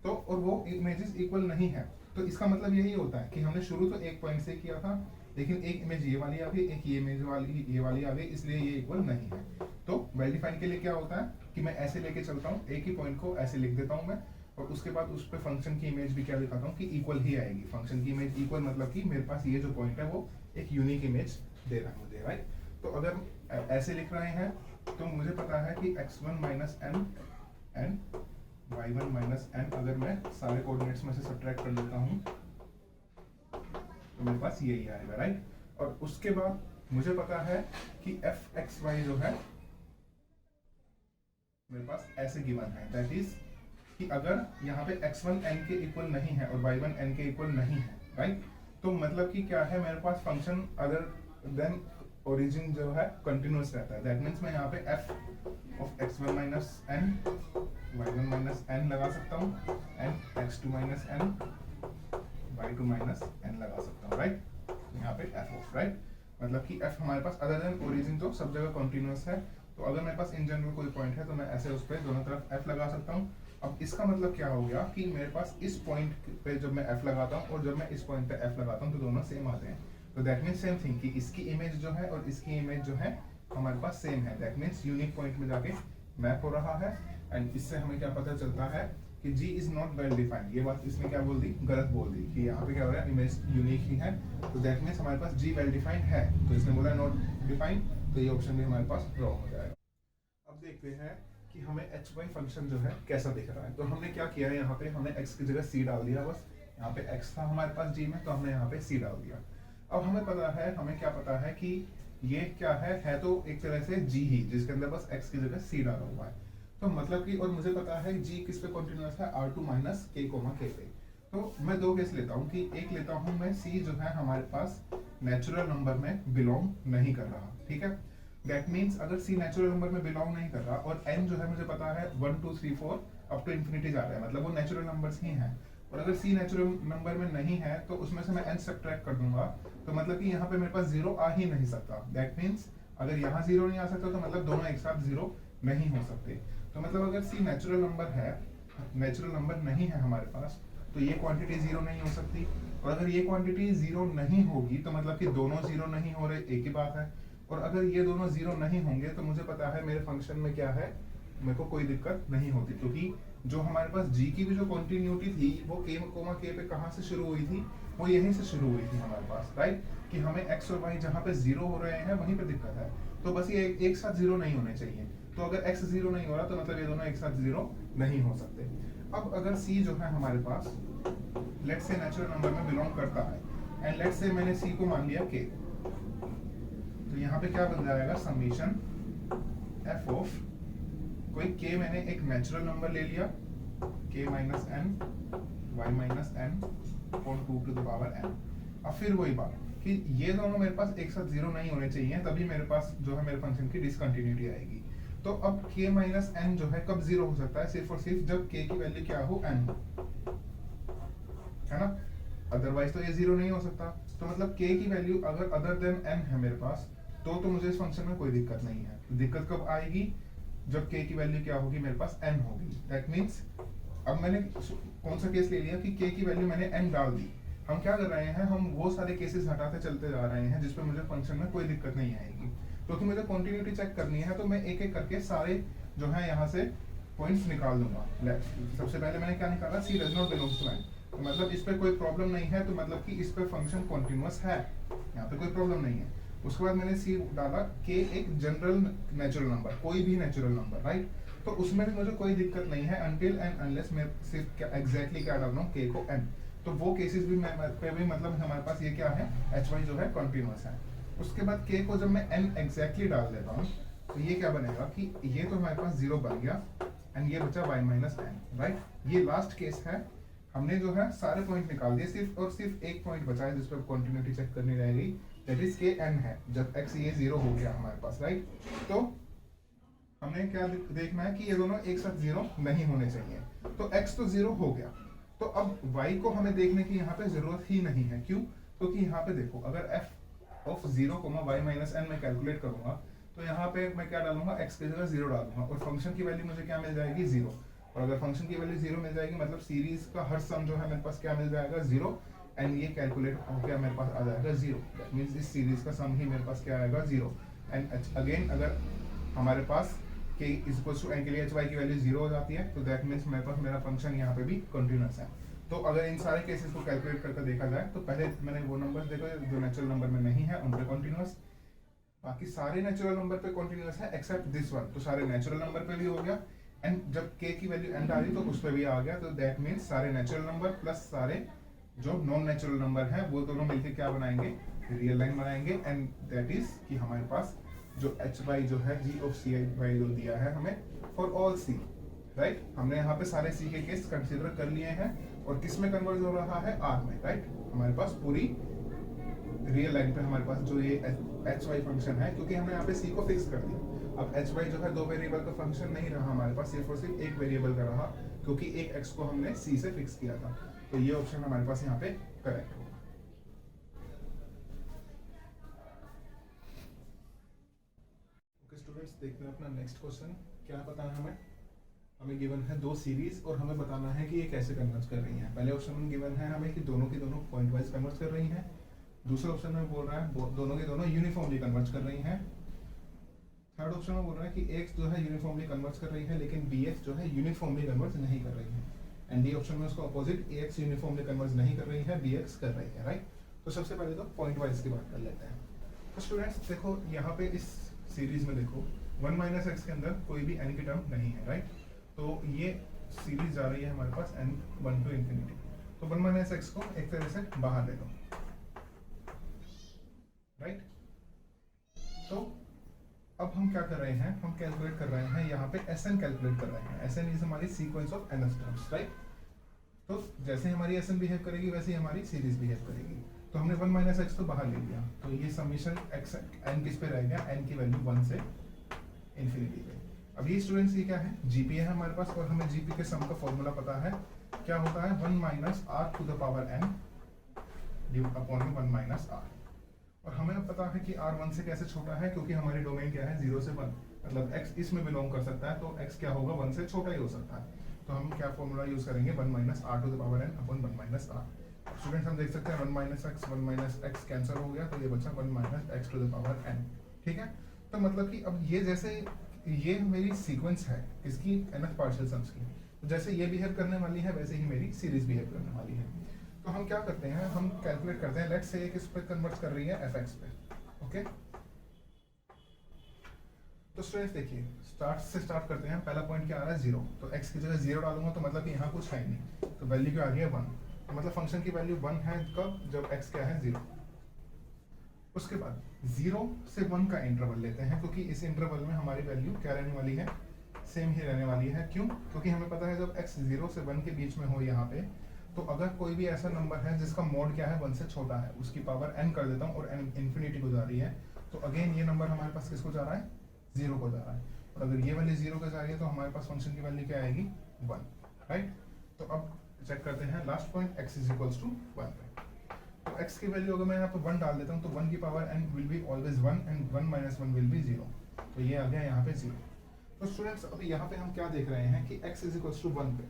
तो और वो इमेजेस इक्वल नहीं है, तो इसका मतलब यही होता है कि हमने शुरू तो एक पॉइंट से किया था, लेकिन एक इमेज ये वाली आ गई, एक ये इमेज वाली ये वाली आ गई, इसलिए ये इक्वल नहीं है। तो वेल डिफाइन के लिए क्या होता है कि मैं ऐसे लेके चलता हूँ, एक ही पॉइंट को ऐसे लिख देता हूँ मैं, और उसके बाद उस पे फंक्शन की इमेज भी क्या दिखाता हूँ कि इक्वल ही आएगी। फंक्शन की इमेज इक्वल मतलब कि मेरे पास ये जो पॉइंट है वो एक यूनिक इमेज दे रहा है मुझे, राइट। तो अगर ऐसे लिख रहे हैं तो मुझे पता है कि x1 minus n and y1 minus n, अगर मैं सारे कोऑर्डिनेट्स में से सब्ट्रैक्ट कर लेता हूँ तो मेरे पास यही आएगा, राइट। और उसके बाद मुझे पता है कि एफ एक्स वाई जो है मेरे पास ऐसे गिवन है, दैट इज कि अगर यहाँ पे x1 n के इक्वल नहीं है और y1 n के इक्वल नहीं है, राइट, तो मतलब कि क्या है, मेरे पास फंक्शन अदर देन ओरिजिन जो है कंटिन्यूअस रहता है। दैट मीन्स मैं यहाँ पे f of x1 minus n y1 minus n लगा सकता हूँ and x2 minus n y2 minus n लगा सकता हूँ, राइट। यहाँ पे f ऑफ, राइट, मतलब कि f हमारे पास अदर देन ओरिजिन तो सब जगह कंटिन्यूअस है। तो अगर मेरे पास इन जनरल कोई पॉइंट है तो मैं ऐसे उस पर दोनों तरफ f लगा सकता हूँ। अब इसका मतलब क्या हो गया कि मेरे पास इस पॉइंट पे जब मैं f लगाता हूँ और जब मैं इस पॉइंट पे f लगाता हूँ तो दोनों सेम आते हैं। तो दैट मीन्स सेम थिंग कि इसकी इमेज जो है और इसकी इमेज जो है हमारे पास सेम है। दैट मीन्स यूनिक पॉइंट में जाके मैप हो रहा है। एंड इससे हमें क्या पता चलता है कि G is not well defined. ये बात इसने क्या बोल दी, गलत बोल दी कि यहाँ पे क्या हो रहा है, इमेज यूनिक ही है। तो दैट मीन्स हमारे पास G वेल डिफाइंड है। तो इसने बोला नॉट डिफाइंड, तो ये ऑप्शन भी हमारे पास रॉन्ग हो जाएगा। अब देखते हैं कि हमें एच वाई फंक्शन जो है कैसा दिख रहा है। तो हमने क्या किया है, यहाँ पे हमने x की जगह c डाल दिया। बस यहाँ पे x था हमारे पास g में, तो हमने यहाँ पे c डाल दिया। अब हमें पता है, हमें क्या पता है कि ये क्या है तो एक तरह से g ही, जिसके अंदर बस x की जगह c डाला हुआ है। तो मतलब कि, और मुझे पता है g किस पे कॉन्टिन्यूअस है, r2 माइनस k पे। तो मैं दो केस लेता हूँ कि एक लेता हूँ मैं c जो है हमारे पास नेचुरल नंबर में बिलोंग नहीं कर रहा, ठीक है। दैट मीन्स अगर c नेचुरल नंबर में बिलोंग नहीं कर रहा और n जो है मुझे पता है 1 2 3 4 अप टू इंफिनिटी जा रहा है, मतलब वो नेचुरल नंबर्स ही हैं। और अगर c नेचुरल नंबर में नहीं है तो उसमें से मैं n सब्ट्रैक्ट कर दूंगा, तो मतलब कि यहाँ पे मेरे पास जीरो आ ही नहीं सकता। दैट मीन्स अगर यहाँ जीरो नहीं आ सकता तो मतलब दोनों एक साथ जीरो नहीं हो सकते। तो मतलब अगर c नेचुरल नंबर है, नेचुरल नंबर नहीं है हमारे पास, तो ये क्वांटिटी जीरो नहीं हो सकती। और अगर ये क्वांटिटी जीरो नहीं होगी तो मतलब कि दोनों जीरो नहीं हो रहे, एक ही बात है। और अगर ये दोनों जीरो नहीं होंगे तो मुझे पता है मेरे फंक्शन में क्या है, मेरे को कोई दिक्कत नहीं होती, क्योंकि जो हमारे पास g की भी जो कॉन्टिन्यूटी थी वो k, k पे कहाँ से शुरू हुई थी, वो यहीं से शुरू हुई थी हमारे पास, राइट। कि हमें x और y जहाँ पे जीरो हो रहे हैं वहीं पे दिक्कत है। तो बस ये एक साथ जीरो नहीं होने चाहिए। तो अगर x जीरो नहीं हो रहा तो मतलब ये दोनों एक साथ जीरो नहीं हो सकते। अब अगर c जो है हमारे पास लेट्स से नेचुरल नंबर में बिलोंग करता है एंड लेट्स से मैंने c को मान लिया k, तो यहाँ पे क्या बन जाएगा, समीशन f ऑफ कोई k मैंने एक नेचुरल नंबर ले लिया k minus n y minus n और 2 टू द पावर n। अब फिर वही बात कि ये दोनों मेरे पास एक साथ जीरो नहीं होने चाहिए, तभी मेरे पास जो है मेरे फंक्शन की डिसकंटिन्यूटी आएगी। तो अब k माइनस n जो है कब जीरो हो सकता है, सिर्फ और सिर्फ जब k की वैल्यू क्या हो, n, है ना। अदरवाइज तो ये जीरो नहीं हो सकता। तो मतलब k की वैल्यू अगर अदर देन n है मेरे पास, तो मुझे इस फंक्शन में कोई दिक्कत नहीं है। दिक्कत कब आएगी, जब k की वैल्यू क्या होगी, मेरे पास n होगी। दैट मीन्स अब मैंने कौन सा केस ले लिया कि k की वैल्यू मैंने n डाल दी। हम क्या कर रहे हैं, हम वो सारे केसेस हटाते चलते जा रहे हैं जिसपे मुझे फंक्शन में कोई दिक्कत नहीं आएगी। क्योंकि मुझे कंटिन्यूटी चेक करनी है, तो मैं एक एक करके सारे जो है यहाँ से पॉइंट्स निकाल दूंगा। सबसे पहले मैंने क्या निकाला, c does not belongs to n, तो मतलब इस पे कोई प्रॉब्लम नहीं है, तो मतलब कि इस पे फंक्शन कॉन्टिन्यूअस है, यहाँ पे कोई प्रॉब्लम नहीं है। उसके बाद मैंने c डाला k एक जनरल नेचुरल नंबर, कोई भी नेचुरल नंबर, राइट। तो उसमें भी मुझे कोई दिक्कत नहीं है अनटिल एंड अनलेस मैं सिर्फ क्या एग्जैक्टली क्या डाल रहा हूँ, k को n। तो वो केसेस भी मैं पे भी मतलब हमारे पास ये क्या है, hy जो है कॉन्टिन्यूअस है। उसके बाद k को जब मैं n एग्जैक्टली डाल देता हूँ तो ये क्या बनेगा कि ये तो हमारे पास जीरो बन गया एंड ये बचा y माइनस n, राइट। ये लास्ट केस है, हमने जो है सारे पॉइंट निकाल दिए, सिर्फ और सिर्फ एक पॉइंट बचा है जिस पर कॉन्टिन्यूटी चेक करनी रह गई, दैट इज के n है, जब x ये जीरो हो गया हमारे पास, राइट। तो हमने क्या देखना है कि ये दोनों एक साथ जीरो नहीं होने चाहिए। तो x तो जीरो हो गया, तो अब y को हमें देखने की यहाँ पे जरूरत ही नहीं है। क्यों, क्योंकि यहाँ पे देखो अगर f of 0, y minus n मैं कैलकुलेट करूंगा तो यहाँ पे मैं क्या डालूंगा, x की जगह जीरो डालूंगा और फंक्शन की वैल्यू मुझे क्या मिल जाएगी, जीरो। और अगर फंक्शन की वैल्यू जीरो मिल जाएगी मतलब सीरीज का हर सम जो है मेरे पास क्या मिल जाएगा, जीरो, एंड ये कैलकुलेट होकर मेरे पास आ जाएगा जीरो। दैट मींस इस सीरीज का सम ही मेरे पास क्या आएगा, जीरो। एंड अगेन अगर हमारे पास k is equals to n के लिए hy की वैल्यू जीरो हो जाती है, तो दैट मींस मेरे पास मेरा फंक्शन यहाँ पे भी कंटिन्यूअस है। तो अगर इन सारे केसेस को कैलकुलेट करके देखा जाए तो पहले मैंने वो नंबर देखो जो नेचुरल नंबर में नहीं है उन पे कंटिन्यूअस, बाकी सारे नेचुरल नंबर पे कंटिन्यूअस है एक्सेप्ट दिस वन, तो सारे नेचुरल नंबर पे भी हो गया। एंड जब k की वैल्यू n आ रही तो उस पे भी आ गया, तो दैट मींस सारे नेचुरल नंबर प्लस सारे जो नॉन नेचुरल नंबर है वो दोनों मिलकर क्या बनाएंगे, रियल लाइन बनाएंगे, एंड दैट इज कि हमारे पास जो एच वाई जो है जी ऑफ सी वाई जो दिया है हमें फॉर ऑल सी, राइट। हमने यहाँ पे सारे सी के केस कंसिडर कर लिए हैं और किस में कन्वर्ज हो रहा है, आर में, राइट। हमारे पास पूरी रियल लाइन पे हमारे पास जो ये एच वाई फंक्शन है, क्योंकि हमने यहाँ पे सी को फिक्स कर दिया। अब एच वाई जो है दो वेरिएबल का फंक्शन नहीं रहा हमारे पास, सिर्फ और सिर्फ एक वेरिएबल का रहा, क्योंकि एक एक्स को हमने सी से फिक्स किया था। तो ये ऑप्शन हमारे पास यहाँ पे करेक्ट होगा। ओके स्टूडेंट्स, देखते हैं अपना नेक्स्ट क्वेश्चन। क्या पता है हमें गिवन है दो सीरीज और हमें बताना है कि ये कैसे कन्वर्ज कर रही हैं। पहले ऑप्शन में गिवन है हमें कि दोनों की दोनों पॉइंट वाइज कन्वर्ज कर रही हैं। दूसरे ऑप्शन में बोल रहा है दोनों की दोनों यूनिफॉर्मली कन्वर्ज कर रही हैं। थर्ड ऑप्शन में बोल रहा है कि एक्स जो है यूनिफॉर्मली कन्वर्ज कर रही है लेकिन बी एक्स जो है यूनिफॉर्मली कन्वर्ज नहीं कर रही है। एंड डी ऑप्शन में उसका अपोजिट, ए एक्स यूनिफॉर्मली कन्वर्ज नहीं कर रही है, बी एक्स कर रही है, राइट। तो सबसे पहले तो पॉइंट वाइज की बात कर लेते हैं। तो स्टूडेंट्स देखो यहाँ पे इस सीरीज में देखो 1 माइनस एक्स के अंदर कोई भी n की टर्म नहीं है, राइट। तो ये सीरीज जा रही है हमारे पास n 1 टू इंफिनिटी। तो 1 माइनस एक्स को एक तरह से बाहर ले लो, राइट। तो अब हम क्या कर रहे हैं, हम कैलकुलेट कर रहे हैं यहाँ पे Sn कैलकुलेट कर रहे हैं। Sn इज हमारी sequence of n terms, right. तो जैसे हमारी Sn बिहेव करेगी वैसे ही हमारी सीरीज बिहेव करेगी। तो हमने 1 माइनस एक्स तो बाहर ले लिया, तो ये समीशन एक्स n किस पे रह गया, n की वैल्यू 1 से इंफिनिटी पे। अब ये स्टूडेंट्स ये क्या है, जीपी है हमारे पास, और हमें जीपी के सम का फॉर्मूला पता है। क्या होता है, 1 minus R to the power n upon में 1 माइनस आर। और हमें अब पता है कि r 1 से कैसे छोटा है, क्योंकि हमारी डोमेन क्या है 0 से 1, मतलब x इसमें बिलोंग कर सकता है, तो x क्या होगा 1 से छोटा ही हो सकता है। तो हम क्या फॉर्मूला यूज करेंगे, 1 minus R to the power n upon 1 minus R. Students हम देख सकते हैं 1 माइनस x कैंसिल हो गया, तो ये बचा 1 minus x to the power n, ठीक है। तो मतलब कि अब ये जैसे ये मेरी सीक्वेंस है इसकी nth पार्शियल सम्स की, तो जैसे ये बिहेव करने वाली है वैसे ही मेरी सीरीज बिहेव करने वाली है। तो हम क्या करते हैं, हम कैलकुलेट करते हैं, लेट्स से किस पे कन्वर्ट कर रही है, fx पे, ओके। तो स्टूडेंट्स देखिए स्टार्ट करते हैं। पहला पॉइंट क्या आ रहा है, 0। तो x की जगह 0 डालूंगा तो मतलब कि यहाँ कुछ है नहीं, तो वैल्यू क्या आ गया 1। तो मतलब फंक्शन की वैल्यू 1 है कब, जब x क्या है 0। उसके बाद 0 से 1 का इंटरवल लेते हैं, क्योंकि इस इंटरवल में हमारी वैल्यू क्या रहने वाली है, सेम ही रहने वाली है। क्यों, क्योंकि हमें पता है जब x 0 से 1 के बीच में हो यहाँ पे, तो अगर कोई भी ऐसा नंबर है जिसका मोड क्या है 1 से छोटा है, उसकी पावर n कर देता हूँ और n इंफिनिटी को जा रही है, तो अगेन ये नंबर हमारे पास किसको जा रहा है, 0 को जा रहा है। और अगर ये वाली 0 को जा रही है तो हमारे पास फंक्शन की वैल्यू क्या आएगी, 1, राइट। तो अब चेक करते हैं last point x is equals to 1 पे। तो x की वैल्यू अगर मैं यहाँ पे 1 डाल देता हूँ तो 1 की power n will be always 1 and 1 minus 1 will be 0। तो ये आ गया यहाँ पे 0। तो स्टूडेंट्स अभी यहाँ पे हम क्या देख रहे हैं कि x इज इक्वल्स टू 1 पे,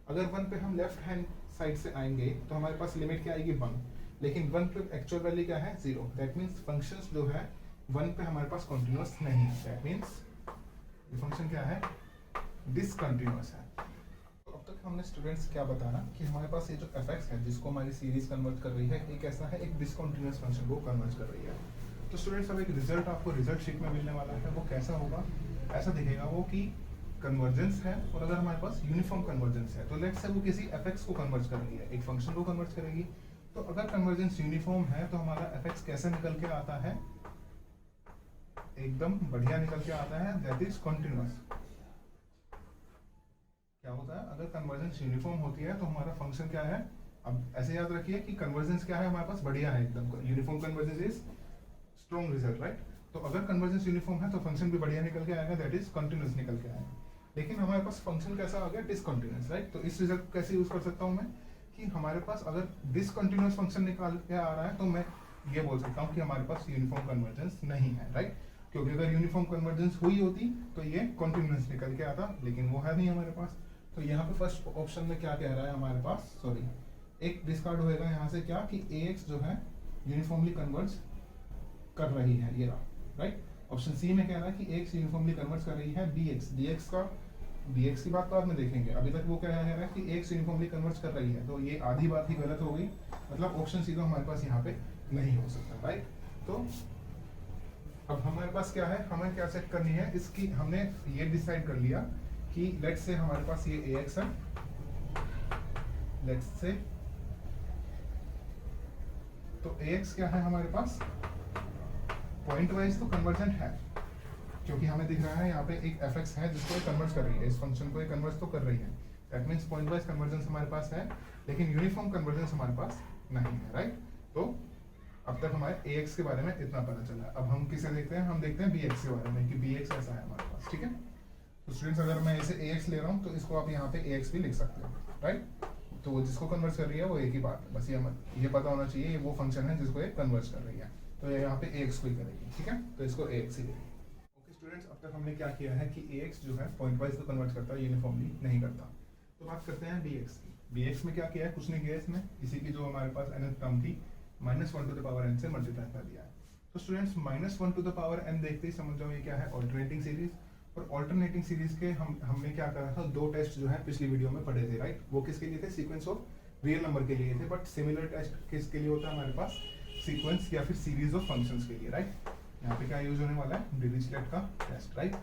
अगर 1 पे हम लेफ्ट हैंड साइड से आएंगे तो हमारे पास लिमिट क्या आएगी 1, लेकिन 1 पे एक्चुअल वैल्यू क्या है 0। दैट मीन्स फंक्शंस जो है 1 पे हमारे पास कॉन्टिन्यूअस नहीं है। दैट मीन्स ये फंक्शन क्या है, डिसकंटिन्यूअस है। तो अब तक हमने स्टूडेंट्स क्या बताया कि हमारे पास ये जो fx है जिसको हमारी सीरीज कन्वर्ट कर रही है, एक ऐसा है एक डिसकंटिन्यूअस फंक्शन को कन्वर्ट कर रही है। तो स्टूडेंट्स अब एक रिजल्ट आपको रिजल्ट शीट में मिलने वाला है, वो कैसा होगा, ऐसा दिखेगा वो कि कन्वर्जेंस है, और अगर हमारे पास यूनिफॉर्म कन्वर्जेंस है तो लेट्स से वो किसी fx को कन्वर्ट कर रही है, एक फंक्शन को कन्वर्ट करेगी। तो अगर कन्वर्जेंस यूनिफॉर्म है तो हमारा fx कैसे निकल के आता है, एकदम बढ़िया निकल के आता है, दैट इज कॉन्टिन्यूअस। क्या होता है, अगर कन्वर्जेंस यूनिफॉर्म होती है तो हमारा फंक्शन क्या है, अब ऐसे याद रखिए कि कन्वर्जेंस क्या है हमारे पास, बढ़िया है एकदम, uniform convergence is strong result, right. तो अगर कन्वर्जेंस यूनिफॉर्म है तो फंक्शन भी बढ़िया निकल के आएगा, दैट इज कंटिन्यूअस निकल के आएगा। लेकिन हमारे पास फंक्शन कैसा आ गया, डिसकंटिन्यूअस, राइट। तो इस रिजल्ट कैसे यूज कर सकता हूँ मैं, कि हमारे पास अगर डिसकंटिन्यूअस फंक्शन निकाल के आ रहा है तो मैं ये बोल सकता हूँ कि हमारे पास यूनिफॉर्म कन्वर्जेंस नहीं है, राइट। क्योंकि अगर यूनिफॉर्म कन्वर्जेंस हुई होती तो ये कॉन्टिन्यूअस निकल के आता, लेकिन वो है नहीं हमारे पास। तो यहाँ पे फर्स्ट ऑप्शन में क्या कह रहा है हमारे पास, सॉरी एक डिस्कार्ड होएगा यहाँ से, क्या कि ax जो है यूनिफॉर्मली कन्वर्ज कर रही है, ये रहा, राइट। ऑप्शन सी में कह रहा है कि ax यूनिफॉर्मली कन्वर्ज कर रही है dx की बात बाद में देखेंगे, अभी तक वो कह रहा है कि ax यूनिफॉर्मली कन्वर्ज कर रही है, तो ये आधी बात ही गलत हो गई, मतलब ऑप्शन सी तो हमारे पास यहाँ पे नहीं हो सकता, राइट। तो अब हमारे पास क्या है, हमें क्या चेक करनी है इसकी, हमने ये डिसाइड कर लिया कि लेट्स से हमारे पास ये ax है, लेट्स से तो ax क्या है हमारे पास, पॉइंट वाइज तो कन्वर्जेंट है, क्योंकि हमें दिख रहा है यहाँ पे एक fx है जिसको कन्वर्ट कर रही है, इस फंक्शन को कन्वर्ट तो कर रही है, that means point wise convergence हमारे पास है, लेकिन यूनिफॉर्म कन्वर्जेंस हमारे पास नहीं है, राइट। तो अब तक हमारे ax के बारे में इतना पता चला। अब हम किसे देखते हैं, हम देखते हैं bx के बारे में कि bx ऐसा है हमारे पास, ठीक है। तो स्टूडेंट्स अगर मैं इसे ax ले रहा हूँ तो इसको आप यहाँ पे ax भी लिख सकते हो, राइट। तो जिसको कन्वर्ट कर रही है वो एक ही बात है, बस ये पता होना चाहिए ये वो फंक्शन है जिसको ये कन्वर्ट कर रही है, तो ये यहाँ पे ax को ही करेगी, ठीक है। तो इसको ax ही लेगी। ओके स्टूडेंट्स, अब तक हमने क्या किया है कि ax जो है पॉइंट वाइज तो कन्वर्ट करता है, यूनिफॉर्मली नहीं करता। तो बात करते हैं bx की। bx में क्या किया है, कुछ नहीं किया इसमें, इसी की जो हमारे पास nth टर्म थी -1 टू द पावर n से मल्टीप्लाई कर दिया है। तो students -1 to the power n देखते ही समझ जाओ ये क्या है, ऑल्टरनेटिंग सीरीज। और ऑल्टरनेटिंग सीरीज के हमने क्या करा था, दो टेस्ट जो है पिछली वीडियो में पढ़े थे, राइट। वो किसके लिए थे, सीक्वेंस ऑफ रियल नंबर के लिए थे, बट सिमिलर टेस्ट किसके लिए होता है हमारे पास, सीक्वेंस या फिर सीरीज ऑफ फंक्शंस के लिए, राइट। यहाँ पे क्या यूज होने वाला है, डिरिचलेट का टेस्ट, राइट।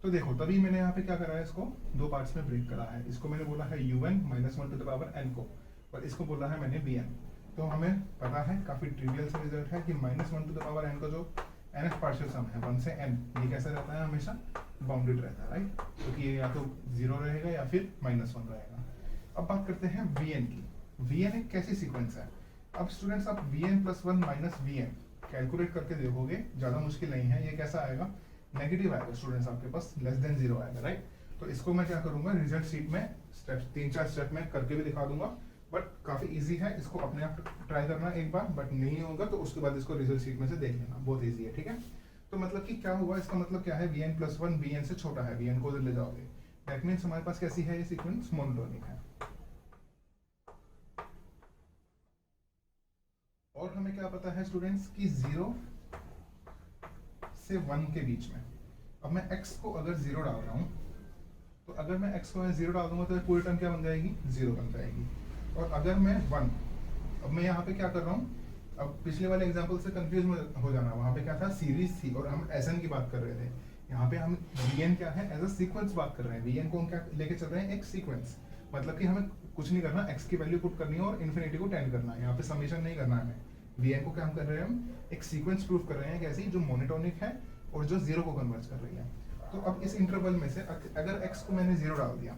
तो देखो तभी मैंने यहाँ पे क्या करा है, इसको दो पार्ट्स में ब्रेक करा है। इसको मैंने बोला है un -1 to the power n को, और इसको बोला है मैंने bn। तो हमें पता है, काफी ट्रिवियल सा रिजल्ट है कि -1 टू द पावर n का जो nth पार्शियल सम है 1 से n, ये कैसा रहता है, हमेशा बाउंडेड रहता है, राइट। क्योंकि ये या तो 0 रहेगा या फिर -1 रहेगा। अब बात करते हैं vn की। vn एक कैसी सीक्वेंस है। अब स्टूडेंट्स आप vn + 1 - vn कैलकुलेट करके देखोगे, ज्यादा मुश्किल नहीं है। ये कैसा आएगा, नेगेटिव आएगा स्टूडेंट्स, आपके पास <0 आएगा, राइट। तो इसको मैं क्या करूंगा, रिजल्ट शीट में स्टेप 3-4 स्टेप में करके भी दिखा दूंगा, बट काफी इजी है, इसको अपने आप ट्राई करना एक बार, बट नहीं होगा तो उसके बाद इसको रिजल्ट शीट में से देख लेना, बहुत इजी है, ठीक है। तो मतलब कि क्या हुआ, इसका मतलब क्या है, vn + 1 vn से छोटा है, vn को ले जाओगे, दैट मीन्स हमारे पास कैसी है ये सीक्वेंस, मोनोटोनिक है। और हमें क्या पता है स्टूडेंट्स कि 0 से 1 के बीच में, अब मैं x को अगर 0 डाल रहा हूँ, तो अगर मैं x को 0 डाल दूंगा तो पूरी टर्म क्या बन जाएगी, 0 बन जाएगी। और अगर मैं 1, अब मैं यहाँ पे क्या कर रहा हूँ, अब पिछले वाले एग्जांपल से कंफ्यूज हो जाना, वहाँ पे क्या था, सीरीज थी और हम SN की बात कर रहे थे। यहाँ पे हम vn क्या है, एज अ सीक्वेंस बात कर रहे हैं। vn को हम क्या लेके चल रहे हैं, एक सीक्वेंस, मतलब कि हमें कुछ नहीं करना, x की वैल्यू पुट करनी है और इन्फिनिटी को टेंड करना है, यहाँ पे समेशन नहीं करना है हमें। vn को क्या हम कर रहे हैं, हम एक सीक्वेंस प्रूफ कर रहे हैं, कैसी, जो मोनोटोनिक है और जो 0 को कन्वर्ट कर रही है। तो अब इस इंटरवल में से अगर x को मैंने 0 डाल दिया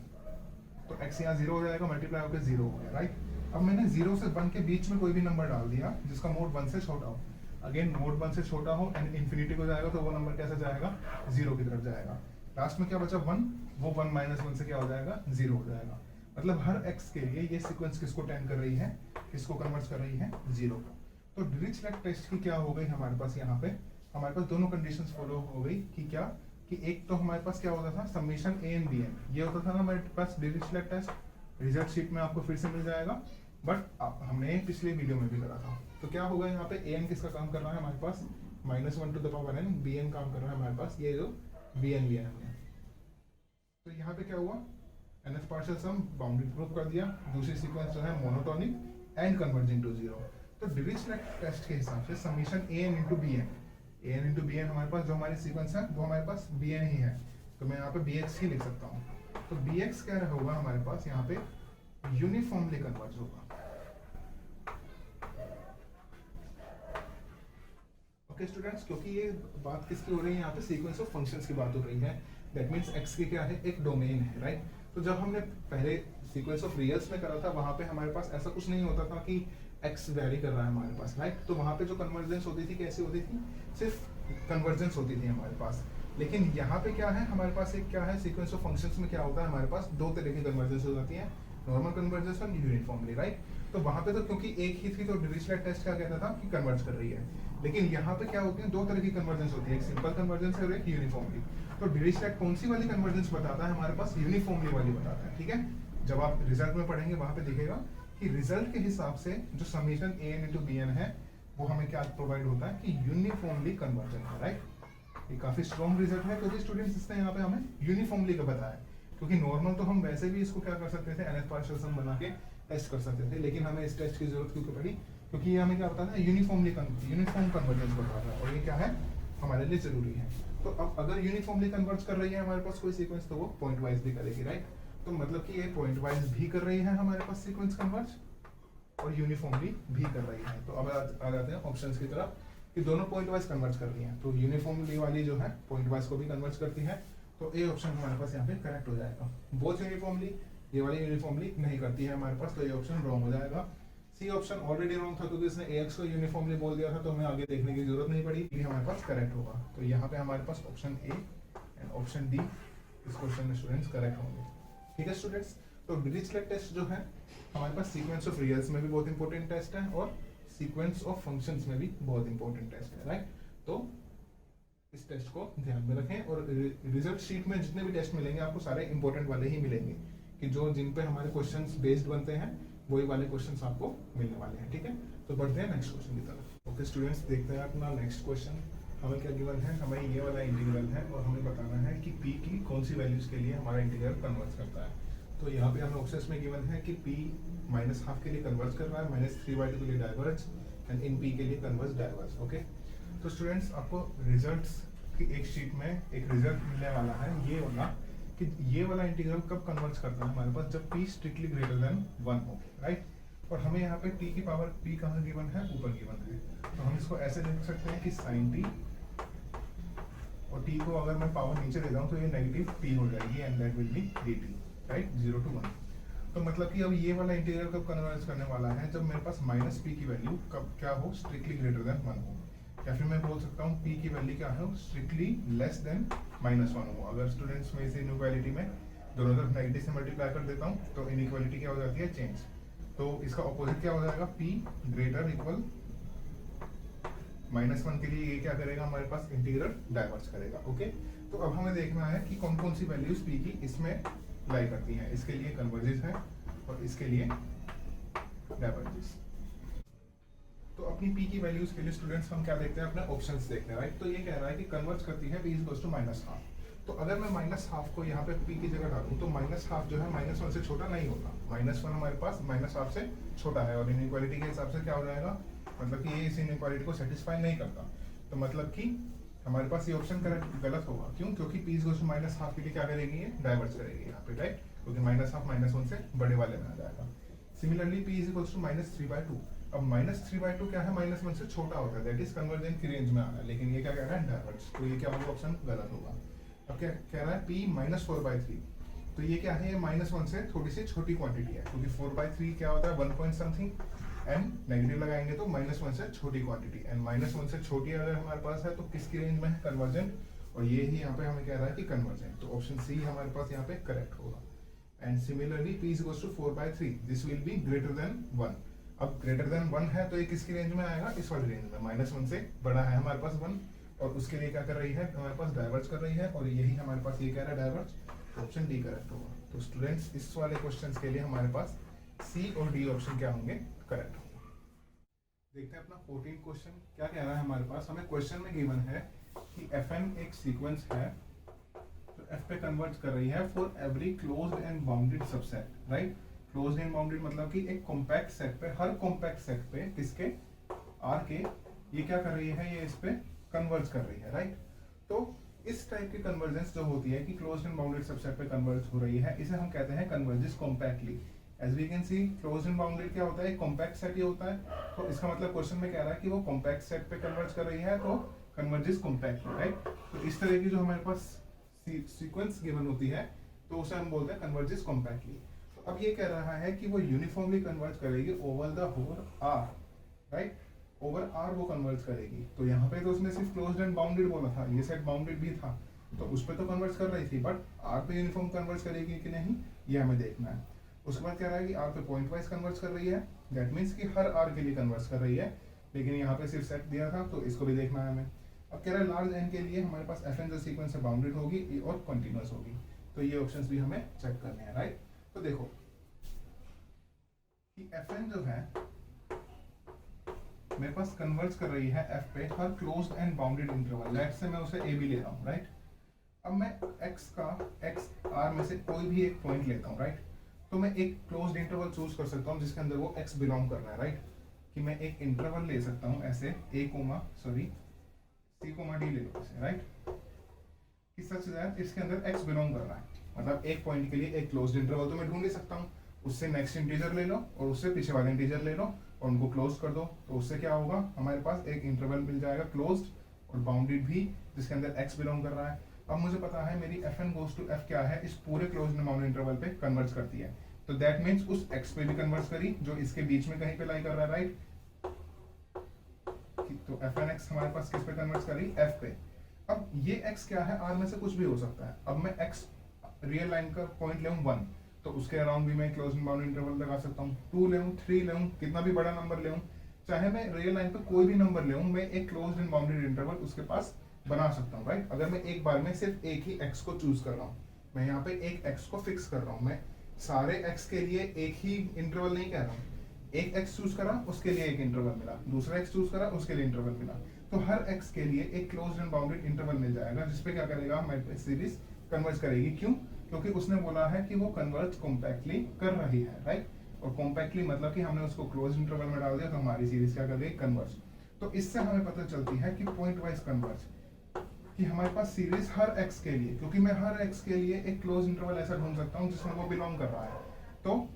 तो x यहाँ 0 हो जाएगा, मल्टीप्लाई होकर 0 हो गया, राइट। अब मैंने 0 से 1 के बीच में कोई भी नंबर डाल दिया जिसका मोड 1 से छोटा हो, अगेन मोड 1 से छोटा हो एंड इन्फिनिटी को जाएगा, तो वो नंबर कैसे जाएगा, 0 की तरफ जाएगा। लास्ट में क्या बचा, 1, वो 1 - 1 से क्या हो जाएगा, 0 हो जाएगा। मतलब हर x के लिए ये सीक्वेंस किसको टेंड कर रही है, किसको कन्वर्ट कर रही है, 0 को। तो डिरिचलेट टेस्ट की क्या हो गई हमारे पास, यहाँ पे हमारे पास दोनों कंडीशंस फॉलो हो गई कि क्या, कि एक तो हमारे पास क्या होता था, समेशन an bn, ये होता था ना हमारे पास डिरिचलेट टेस्ट, रिजल्ट शीट में आपको फिर से मिल जाएगा, बट हमने पिछले वीडियो में भी करा था। तो क्या होगा यहाँ पे, an किसका काम कर रहा है हमारे पास, -1 to the power n, bn काम कर रहा है हमारे पास, ये जो bn लिया है हमने। तो यहाँ पे क्या हुआ, nth पार्शियल सम बाउंडेड प्रूफ कर दिया, दूसरी सीक्वेंस जो है मोनोटोनिक एंड कन्वर्जिंग टू 0। तो डिरिचलेट टेस्ट के हिसाब से समेशन an × bn हमारे पास जो हमारी सीक्वेंस है वो हमारे पास bn ही है, तो मैं यहाँ पे bx ही लिख सकता हूँ। तो bx क्या होगा हमारे पास यहाँ पे, यूनिफॉर्मली कन्वर्ज होगा। ओके स्टूडेंट्स, क्योंकि ये बात किसकी हो रही है, यहाँ पे सीक्वेंस ऑफ फंक्शंस की बात हो रही है, दैट मीन्स x की क्या है, एक डोमेन है, राइट। तो जब हमने पहले सीक्वेंस ऑफ रियल्स में करा था, वहां पे हमारे पास ऐसा कुछ नहीं होता था कि x वेरी कर रहा है हमारे पास, राइट। तो वहां पे जो कन्वर्जेंस होती थी कैसी होती थी, सिर्फ कन्वर्जेंस होती थी हमारे पास। लेकिन यहाँ पे क्या है हमारे पास, एक क्या है, सीक्वेंस ऑफ फंक्शंस में क्या होता है हमारे पास, दो तरह की कन्वर्जेंस हो जाती है, नॉर्मल कन्वर्जेंस और यूनिफॉर्मली, राइट। तो वहां पे तो क्योंकि एक ही थी तो डिरिचलेट टेस्ट क्या कहता था कि कन्वर्ज कर रही है। लेकिन यहाँ पे क्या होती है, दो तरह की कन्वर्जेंस होती है, एक सिंपल कन्वर्जेंस है और एक यूनिफॉर्मली। तो डिरिचलेट कौन सी वाली कन्वर्जेंस बताता है हमारे पास, यूनिफॉर्मली वाली बताता है, ठीक है। जब आप रिजल्ट में पढ़ेंगे वहां पे दिखेगा कि रिजल्ट के हिसाब से जो समेशन an × bn है वो हमें क्या प्रोवाइड होता है कि यूनिफॉर्मली कन्वर्जेंट है, राइट। ये काफी स्ट्रॉन्ग रिजल्ट है, क्योंकि स्टूडेंट्स इसने यहाँ पे हमें यूनिफॉर्मली का बताया, क्योंकि नॉर्मल तो हम वैसे भी इसको क्या कर सकते थे, nth पार्शियल सम बना के टेस्ट कर सकते थे, लेकिन हमें इस टेस्ट की जरूरत क्यों पड़ी, क्योंकि ये हमें क्या बताता है, यूनिफॉर्म कन्वर्जेंस बताता है, और ये क्या है हमारे लिए जरूरी है। तो अब अगर यूनिफॉर्मली कन्वर्ज कर रही है हमारे पास कोई सीक्वेंस, तो वो पॉइंट वाइज भी करेगी, राइट। तो मतलब कि ये पॉइंट वाइज भी कर रही है हमारे पास सीक्वेंस कन्वर्ज, और यूनिफॉर्मली भी कर रही है। तो अब आ जाते हैं ऑप्शंस की तरफ कि दोनों पॉइंट वाइज कन्वर्ट कर रही हैं। तो यूनिफॉर्मली वाली जो है पॉइंट वाइज को भी कन्वर्ट करती है, तो ए ऑप्शन हमारे पास यहाँ पे करेक्ट हो जाएगा। बोथ यूनिफॉर्मली, ये वाली यूनिफॉर्मली नहीं करती है हमारे पास, तो ये ऑप्शन रॉन्ग हो जाएगा। सी ऑप्शन ऑलरेडी रॉन्ग था क्योंकि इसने एक्स को यूनिफॉर्मली बोल दिया था, तो हमें आगे देखने की जरूरत नहीं पड़ी, ये हमारे पास करेक्ट होगा। तो यहाँ पे हमारे पास option A and option D इस क्वेश्चन में स्टूडेंट्स करेक्ट होंगे। ठीक है स्टूडेंट्स, तो डिरिचलेट टेस्ट जो है हमारे पास सीक्वेंस ऑफ रियल्स में भी बहुत इंपॉर्टेंट टेस्ट है और सीक्वेंस ऑफ फंक्शंस में भी बहुत इंपॉर्टेंट टेस्ट है, राइट। तो इस टेस्ट को ध्यान में रखें और रिजल्ट शीट में जितने भी टेस्ट मिलेंगे आपको सारे इंपॉर्टेंट वाले ही मिलेंगे, कि जो जिन पे हमारे क्वेश्चंस बेस्ड बनते हैं वही वाले क्वेश्चंस आपको मिलने वाले हैं। ठीक है, तो बढ़ते हैं नेक्स्ट क्वेश्चन की तरफ। ओके स्टूडेंट्स, देखते हैं अपना नेक्स्ट क्वेश्चन। हमें क्या गिवन है, हमें ये वाला इंटीग्रल है और हमें बताना है कि p की कौन सी वैल्यूज के लिए हमारा इंटीग्रल कन्वर्ट करता है। तो यहाँ पे हमें ऑप्शंस में गिवन है कि p -½ के लिए कन्वर्ट कर रहा है, -3/2 के लिए डाइवर्ज एंड इन p के लिए कन्वर्स डाइवर्ज। ओके, तो स्टूडेंट्स आपको रिजल्ट्स की एक शीट में एक रिजल्ट मिलने वाला है ये वाला, कि ये वाला इंटीग्रल कब कन्वर्ट करता है हमारे पास, जब p स्ट्रिक्टली ग्रेटर देन 1 हो, राइट। और हमें यहाँ पे t की पावर p कहाँ गिवन है, ऊपर गिवन है, तो हम इसको ऐसे लिख सकते हैं कि sin t, और t को अगर मैं पावर नीचे देता हूँ तो ये नेगेटिव p हो जाएगी and that will B dt, right, 0 to 1। तो मतलब कि अब ये वाला इंटीग्रल कब कन्वर्ट करने वाला है, जब मेरे पास -p की वैल्यू कब क्या हो, स्ट्रिक्टली ग्रेटर देन 1 हो, या फिर मैं बोल सकता हूँ p की वैल्यू क्या है, स्ट्रिक्टली लेस देन -1 हो। अगर स्टूडेंट्स में इस इनइक्वालिटी में दोनों तरफ नेगेटिव से मल्टीप्लाई कर देता हूँ तो इनइक्वालिटी क्या हो जाती है, चेंज। तो इसका ऑपोजिट क्या हो जाएगा, p ग्रेटर इक्वल -1 के लिए ये क्या करेगा, हमारे पास इंटीग्रल डाइवर्ज करेगा। ओके, तो अब हमें देखना है कि कौन कौन सी वैल्यूज p की इसमें लाई करती हैं। इसके लिए कन्वर्जेस है और इसके लिए डाइवर्जेस। तो अपनी p की वैल्यूज के लिए स्टूडेंट्स हम क्या देखते हैं, अपने ऑप्शंस देखते हैं, राइट। तो ये कह रहा है कि कन्वर्ट करती है p = -½ तो अगर मैं -½ को यहाँ पे p की जगह डालूं तो -½ जो है -1 से छोटा नहीं होता, -1 हमारे पास -½ से छोटा है, और इनइक्वालिटी के हिसाब से क्या हो जाएगा, मतलब कि ये इस इनइक्वालिटी को सेटिस्फाई नहीं करता। तो मतलब कि हमारे पास ये ऑप्शन गलत होगा। क्यों? क्योंकि p = -½ के लिए क्या करेगी, ये डाइवर्ज करेगी यहाँ पे, राइट, क्योंकि -½ -1 से बड़े वाले में आ जाएगा। Similarly p = -3/2। अब -3/2 क्या है, -1 से छोटा होता है, दैट इज कन्वर्जेंट की रेंज में आ रहा है, लेकिन ये क्या कह रहा है, डाइवर्ज। तो ये क्या होगा, ऑप्शन गलत होगा। अब क्या कह रहा है, p -4/3, तो ये क्या है, ये -1 से थोड़ी सी छोटी क्वांटिटी है, क्योंकि 4/3 क्या होता है, 1 पॉइंट समथिंग, एंड नेगेटिव लगाएंगे तो -1 से छोटी क्वांटिटी, एंड -1 से छोटी अगर हमारे पास है तो किसकी रेंज में है, कन्वर्जेंट, और ये ही यहाँ पे हमें कह रहा है कि कन्वर्जेंट। तो ऑप्शन सी हमारे पास यहाँ पे करेक्ट होगा। And similarly p = 4/3, this will be greater than 1। अब ग्रेटर देन 1 है तो ये किसकी रेंज में आएगा, इस वाली रेंज में, -1 से बड़ा है हमारे पास 1, और उसके लिए क्या कर रही है, हमारे पास डाइवर्ज कर रही है, और यही हमारे पास ये कह रहा है डाइवर्ज। ऑप्शन डी करेक्ट होगा। तो स्टूडेंट्स इस वाले क्वेश्चंस के लिए हमारे पास सी और डी ऑप्शन क्या होंगे, करेक्ट होंगे। देखते हैं अपना 14 क्वेश्चन क्या कह रहा है हमारे पास। हमें क्वेश्चन में गिवन है कि fn एक सीक्वेंस है तो f पे कन्वर्ट कर रही है for every closed and bounded subset, right. Closed and bounded मतलब कि एक कॉम्पैक्ट सेट पे, हर कॉम्पैक्ट सेट पे किसके, R के, ये क्या कर रही है, ये इस पे कन्वर्ज कर रही है, राइट। तो इस टाइप की कन्वर्जेंस जो होती है कि क्लोज्ड एंड बाउंडेड सबसेट पे कन्वर्ज हो रही है, इसे हम कहते हैं converges compactly. As we can see, closed and bounded क्या होता है, कॉम्पैक्ट सेट ही होता है, तो इसका मतलब क्वेश्चन में कह रहा है कि वो कॉम्पैक्ट सेट पे कन्वर्ज कर रही है, तो कन्वर्जेस कॉम्पैक्टली, राइट। तो इस तरह की जो हमारे पास सीक्वेंस गिवन होती है तो उसे हम बोलते हैं कन्वर्जेस कॉम्पैक्टली। तो अब ये कह रहा है कि वो यूनिफॉर्मली कन्वर्ज करेगी over the whole R, right, over R वो कन्वर्ज करेगी। तो यहाँ पे तो उसने सिर्फ क्लोज्ड एंड बाउंडेड बोला था, ये सेट बाउंडेड भी था, तो उस पर तो कन्वर्ज कर रही थी, बट R पे यूनिफॉर्म कन्वर्ज करेगी कि नहीं, ये हमें देखना है। उसके बाद कह रहा है कि R पे पॉइंट वाइज कन्वर्ज कर रही है, दैट मीन्स कि हर R के लिए कन्वर्ज कर रही है, लेकिन यहाँ पे सिर्फ सेट दिया था तो इसको भी देखना है हमें। अब कह रहा है लार्ज n के लिए हमारे पास fn जो सीक्वेंस है बाउंडेड होगी और कंटिन्यूअस होगी, तो ये ऑप्शंस भी हमें चेक करने हैं, राइट। तो देखो कि fn जो है मेरे पास कन्वर्ज कर रही है f पे हर closed and bounded interval, let's say मैं उसे a भी ले रहा हूँ, राइट। अब मैं x R में से कोई भी एक पॉइंट लेता हूँ, राइट। तो मैं एक क्लोज्ड इंटरवल चूज कर सकता हूँ जिसके अंदर वो x बिलोंग कर रहा है, राइट। कि मैं एक इंटरवल ले सकता हूँ ऐसे C, D ले लो इसे, राइट, कि सच दैट इसके अंदर x बिलोंग कर रहा है, मतलब एक पॉइंट के लिए एक क्लोज्ड इंटरवल तो मैं ढूंढ ही सकता हूँ। उससे नेक्स्ट इंटीजर ले लो और उससे पीछे वाला इंटीजर ले लो और उनको क्लोज कर दो, तो उससे क्या होगा, हमारे पास एक इंटरवल मिल जाएगा क्लोज्ड और बाउंडेड भी, जिसके अंदर x बिलोंग कर रहा है। अब मुझे पता है मेरी fn गोज टू f क्या है, इस पूरे क्लोज्ड एंड बाउंडेड इंटरवल पे कन्वर्ज करती है, तो दैट मीन्स उस x पे भी कन्वर्ज करी जो इसके बीच में कहीं पे लाई कर रहा है, राइट। तो fn x हमारे पास किस पे कन्वर्ज करी, f पे। अब ये x क्या है, r में से कुछ भी हो सकता है। अब मैं x रियल लाइन का पॉइंट ले 1, तो उसके अराउंड भी मैं क्लोज एंड बाउंडेड इंटरवल लगा सकता हूँ। 2 ले 3 ले, कितना भी बड़ा नंबर ले, चाहे मैं रियल लाइन पे कोई भी नंबर ले, मैं एक क्लोज्ड एंड बाउंडेड इंटरवल उसके पास बना सकता हूँ, राइट। अगर मैं एक बार में सिर्फ एक ही x को चूज कर रहा हूँ, मैं यहाँ पे एक x को फिक्स कर रहा हूँ, मैं सारे x के लिए एक ही इंटरवल नहीं कह रहा हूँ। एक x चूज करा उसके लिए एक इंटरवल मिला, दूसरा x चूज करा उसके लिए इंटरवल मिला, तो हर x के लिए एक क्लोज्ड एंड बाउंडेड इंटरवल मिल जाएगा, जिसपे क्या करेगा, हमारी सीरीज कन्वर्ज करेगी। क्यों, क्योंकि उसने बोला है कि वो कन्वर्ज कॉम्पैक्टली कर रही है, राइट। और कॉम्पैक्टली मतलब कि हमने उसको क्लोज इंटरवल में डाल दिया, तो हमारी सीरीज क्या कर गई, कन्वर्ज। तो इससे हमें पता चलती है कि पॉइंट वाइज कन्वर्ज, कि हमारे पास सीरीज हर x के लिए, क्योंकि मैं हर x के लिए एक क्लोज इंटरवल ऐसा ढूंढ सकता हूँ जिसमें वो बिलोंग कर रहा है, तो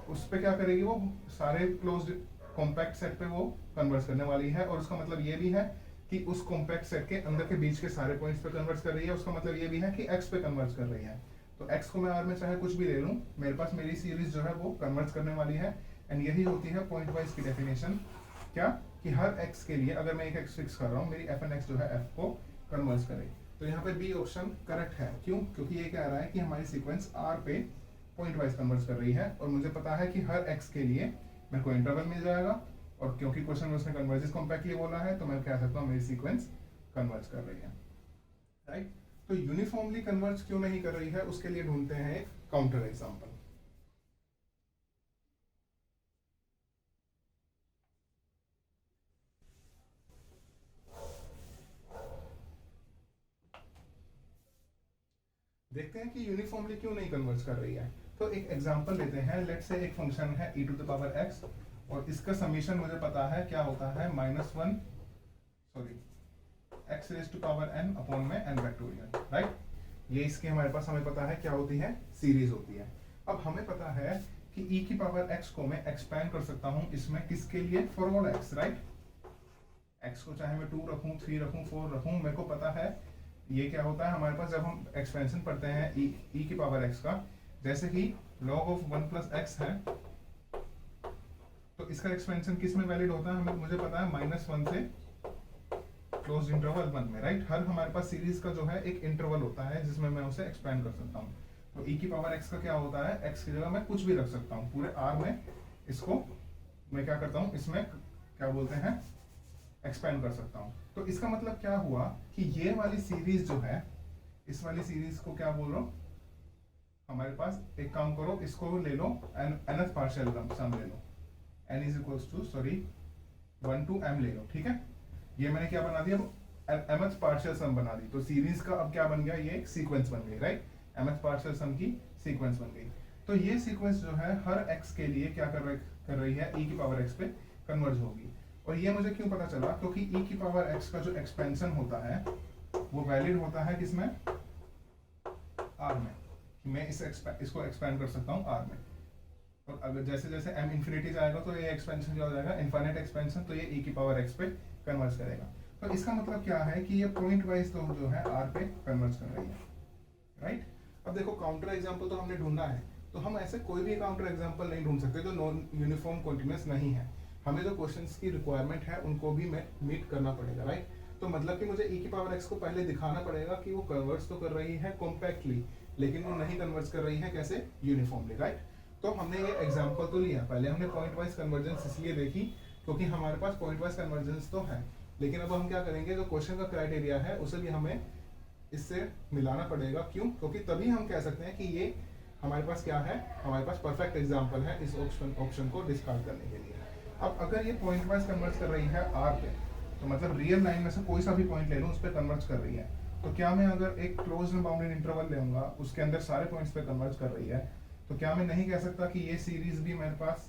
उस पे क्या करेगी, वो सारे क्लोज्ड कॉम्पैक्ट सेट पे वो कन्वर्ज करने वाली है। और उसका मतलब ये भी है कि उस कॉम्पैक्ट सेट के अंदर के बीच के सारे पॉइंट्स पे कन्वर्ज कर रही है। उसका मतलब ये भी है कि x पे कन्वर्ज कर रही है, तो x को मैं r में चाहे कुछ भी ले लूं, मेरे पास मेरी सीरीज जो है वो कन्वर्ज करने वाली है। एंड यही होती है पॉइंट वाइज की डेफिनेशन, क्या, कि हर x के लिए अगर मैं एक x फिक्स कर रहा हूँ, मेरी fn x जो है f को कन्वर्ज करे। तो यहाँ पे बी ऑप्शन करेक्ट है। क्यों, क्योंकि ये कह रहा है कि हमारी सीक्वेंस r पे पॉइंट वाइज कन्वर्ज कर रही है, और मुझे पता है कि हर x के लिए मेरे को इंटरवल मिल जाएगा, और क्योंकि क्वेश्चन में उसने कन्वर्जेस कॉम्पैक्टली बोला है, तो मैं कह सकता हूँ मेरी सीक्वेंस कन्वर्ज कर रही है, राइट। तो यूनिफॉर्मली कन्वर्ज क्यों नहीं कर रही है, उसके लिए ढूंढते हैं एक काउंटर एग्जांपल। देखते हैं कि यूनिफॉर्मली क्यों नहीं कन्वर्ज कर रही है। तो एक एग्जांपल लेते हैं, लेट्स से एक फंक्शन है e to the power x, और इसका समीशन मुझे पता है क्या होता है, x raise to power n upon में n फैक्टोरियल, राइट। ये इसके हमारे पास हमें पता है क्या होती है, सीरीज होती है। अब हमें पता है कि e की पावर x को मैं एक्सपैंड कर सकता हूं इसमें, किसके लिए, for all x, right. x को चाहे मैं 2 रखूं, 3 रखूं, 4 रखूं, मेरे को पता है ये क्या होता है हमारे पास जब हम एक्सपेंशन पढ़ते हैं e की पावर x का, जैसे कि log ऑफ 1 प्लस x है, तो इसका एक्सपेंशन किस में वैलिड होता है, हमें मुझे पता है -1 से क्लोज इंटरवल 1 में, राइट। हर हमारे पास सीरीज का जो है एक इंटरवल होता है जिसमें मैं उसे एक्सपेंड कर सकता हूँ। तो e की पावर x का क्या होता है, x की जगह मैं कुछ भी रख सकता हूँ पूरे r में, इसको मैं क्या करता हूँ, इसमें क्या बोलते हैं, एक्सपेंड कर सकता हूँ। तो इसका मतलब क्या हुआ कि ये वाली सीरीज जो है, इस वाली सीरीज को क्या बोल रहा हूँ, हमारे पास एक काम करो, इसको ले लो nth पार्शियल सम ले लो, n is equals to 1 to m ले लो, ठीक है। ये मैंने क्या बना दिया, mth पार्शियल सम बना दी, तो सीरीज का अब क्या बन गया, ये एक सीक्वेंस बन गई, राइट। mth पार्शियल सम की सीक्वेंस बन गई। तो ये सीक्वेंस जो है हर x के लिए क्या कर रही है, e की पावर x पे कन्वर्ज होगी। और ये मुझे क्यों पता चला, क्योंकि e की पावर x का जो एक्सपेंशन होता है वो वैलिड होता है किसमें, r में, कि मैं इसको एक्सपेंड कर सकता हूँ r में। और अगर जैसे जैसे m इंफिनिटी जाएगा तो ये एक्सपेंशन क्या हो जाएगा, इनफाइनाइट एक्सपेंशन, तो ये e की पावर x पे कन्वर्ज करेगा। तो इसका मतलब क्या है कि ये पॉइंट वाइज तो जो है r पे कन्वर्ज कर रही है, राइट। अब देखो काउंटर एग्जांपल तो हमने ढूंढा है, तो हम ऐसे कोई भी काउंटर एग्जांपल नहीं ढूंढ सकते जो नॉन यूनिफॉर्म कॉन्टिन्यूअस नहीं है। हमें जो क्वेश्चंस की रिक्वायरमेंट है उनको भी मीट करना पड़ेगा, राइट। तो मतलब कि मुझे e की पावर x को पहले दिखाना पड़ेगा कि वो कन्वर्ज तो कर रही है कॉम्पैक्टली, लेकिन वो नहीं कन्वर्ज कर रही है कैसे, यूनिफॉर्मली, राइट। तो हमने ये एग्जांपल तो लिया, पहले हमने पॉइंट वाइज कन्वर्जेंस इसलिए देखी क्योंकि हमारे पास पॉइंट वाइज कन्वर्जेंस तो है, लेकिन अब हम क्या करेंगे, जो क्वेश्चन का क्राइटेरिया है उसे भी हमें इससे मिलाना पड़ेगा। क्यों, क्योंकि तभी हम कह सकते हैं कि ये हमारे पास क्या है, हमारे पास परफेक्ट एग्जांपल है इस ऑप्शन को डिस्कार्ड करने के लिए। अब अगर ये पॉइंट वाइज कन्वर्ज कर रही है r पे, तो मतलब रियल लाइन में से कोई सा भी पॉइंट ले लूं उस पर कन्वर्ज कर रही है, तो क्या मैं अगर एक क्लोज्ड एंड बाउंडेड इंटरवल लूंगा उसके अंदर सारे पॉइंट्स पे कन्वर्ज कर रही है, तो क्या मैं नहीं कह सकता कि ये सीरीज भी मेरे पास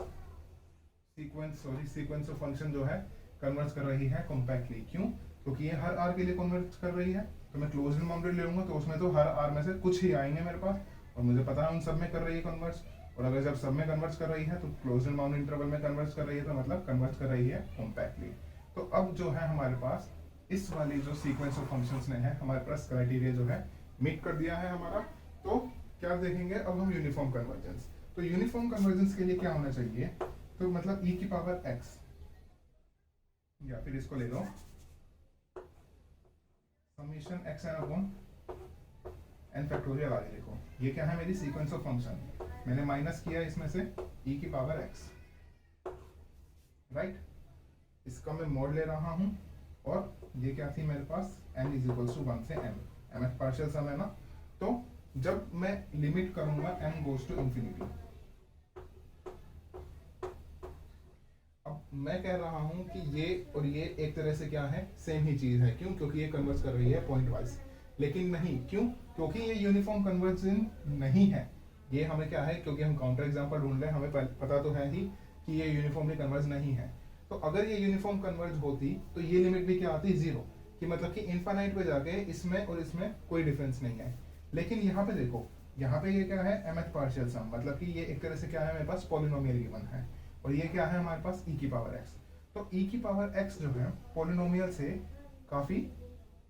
सीक्वेंस ऑफ फंक्शन जो है कन्वर्ज कर रही है कॉम्पैक्टली। क्यों, क्योंकि ये हर r के लिए कन्वर्ज कर रही है, तो मैं क्लोज्ड एंड बाउंडेड ले लूंगा तो उसमें तो हर r में से कुछ ही आएंगे मेरे पास, और मुझे पता है उन सब में कर रही है कन्वर्ज। और अगर जब सब में कन्वर्ज कर रही है तो क्लोज्ड एंड बाउंड इंटरवल में कन्वर्ज कर रही है, तो मतलब कन्वर्ज कर रही है कॉम्पैक्टली। तो अब जो है हमारे पास इस वाली जो सीक्वेंस ऑफ फंक्शंस ने है हमारे पास क्राइटेरिया जो है मीट कर दिया है हमारा। तो क्या देखेंगे अब हम यूनिफॉर्म कन्वर्जेंस। तो यूनिफॉर्म कन्वर्जेंस के लिए क्या होना चाहिए, तो मतलब e की पावर x, या फिर इसको ले लो summation x n upon n factorial, आगे देखो ये क्या है मेरी सीक्वेंस ऑफ फंक्शन, मैंने माइनस किया इसमें से e की पावर x, राइट। इसका मैं मोड ले रहा हूं और ये क्या थी मेरे पास n इज इक्वल टू 1 से m, mth पार्शियल सम है ना। तो जब मैं लिमिट करूंगा m गोज टू इंफिनिटी, अब मैं कह रहा हूं कि ये और ये एक तरह से क्या है सेम ही चीज है, क्यों, क्योंकि ये कन्वर्ज कर रही है पॉइंट वाइज। लेकिन नहीं, क्यों, क्योंकि ये यूनिफॉर्म कन्वर्जन नहीं है। ये हमें क्या है, क्योंकि हम काउंटर एग्जांपल ढूंढ रहे हैं, हमें पता तो है ही कि ये यूनिफॉर्मली कन्वर्ज नहीं है। तो अगर ये यूनिफॉर्म कन्वर्ज होती तो ये लिमिट भी क्या आती, जीरो, कि मतलब कि इनफाइनाइट पे जाके इसमें और इसमें कोई डिफरेंस नहीं है। लेकिन यहाँ पे देखो, यहाँ पे ये क्या है mth पार्शियल सम, मतलब कि ये एक तरह से क्या है मेरे पास पॉलिनोमियल गिवन है, और ये क्या है हमारे पास e की पावर x। तो e की पावर x जो है पॉलिनोमियल से काफी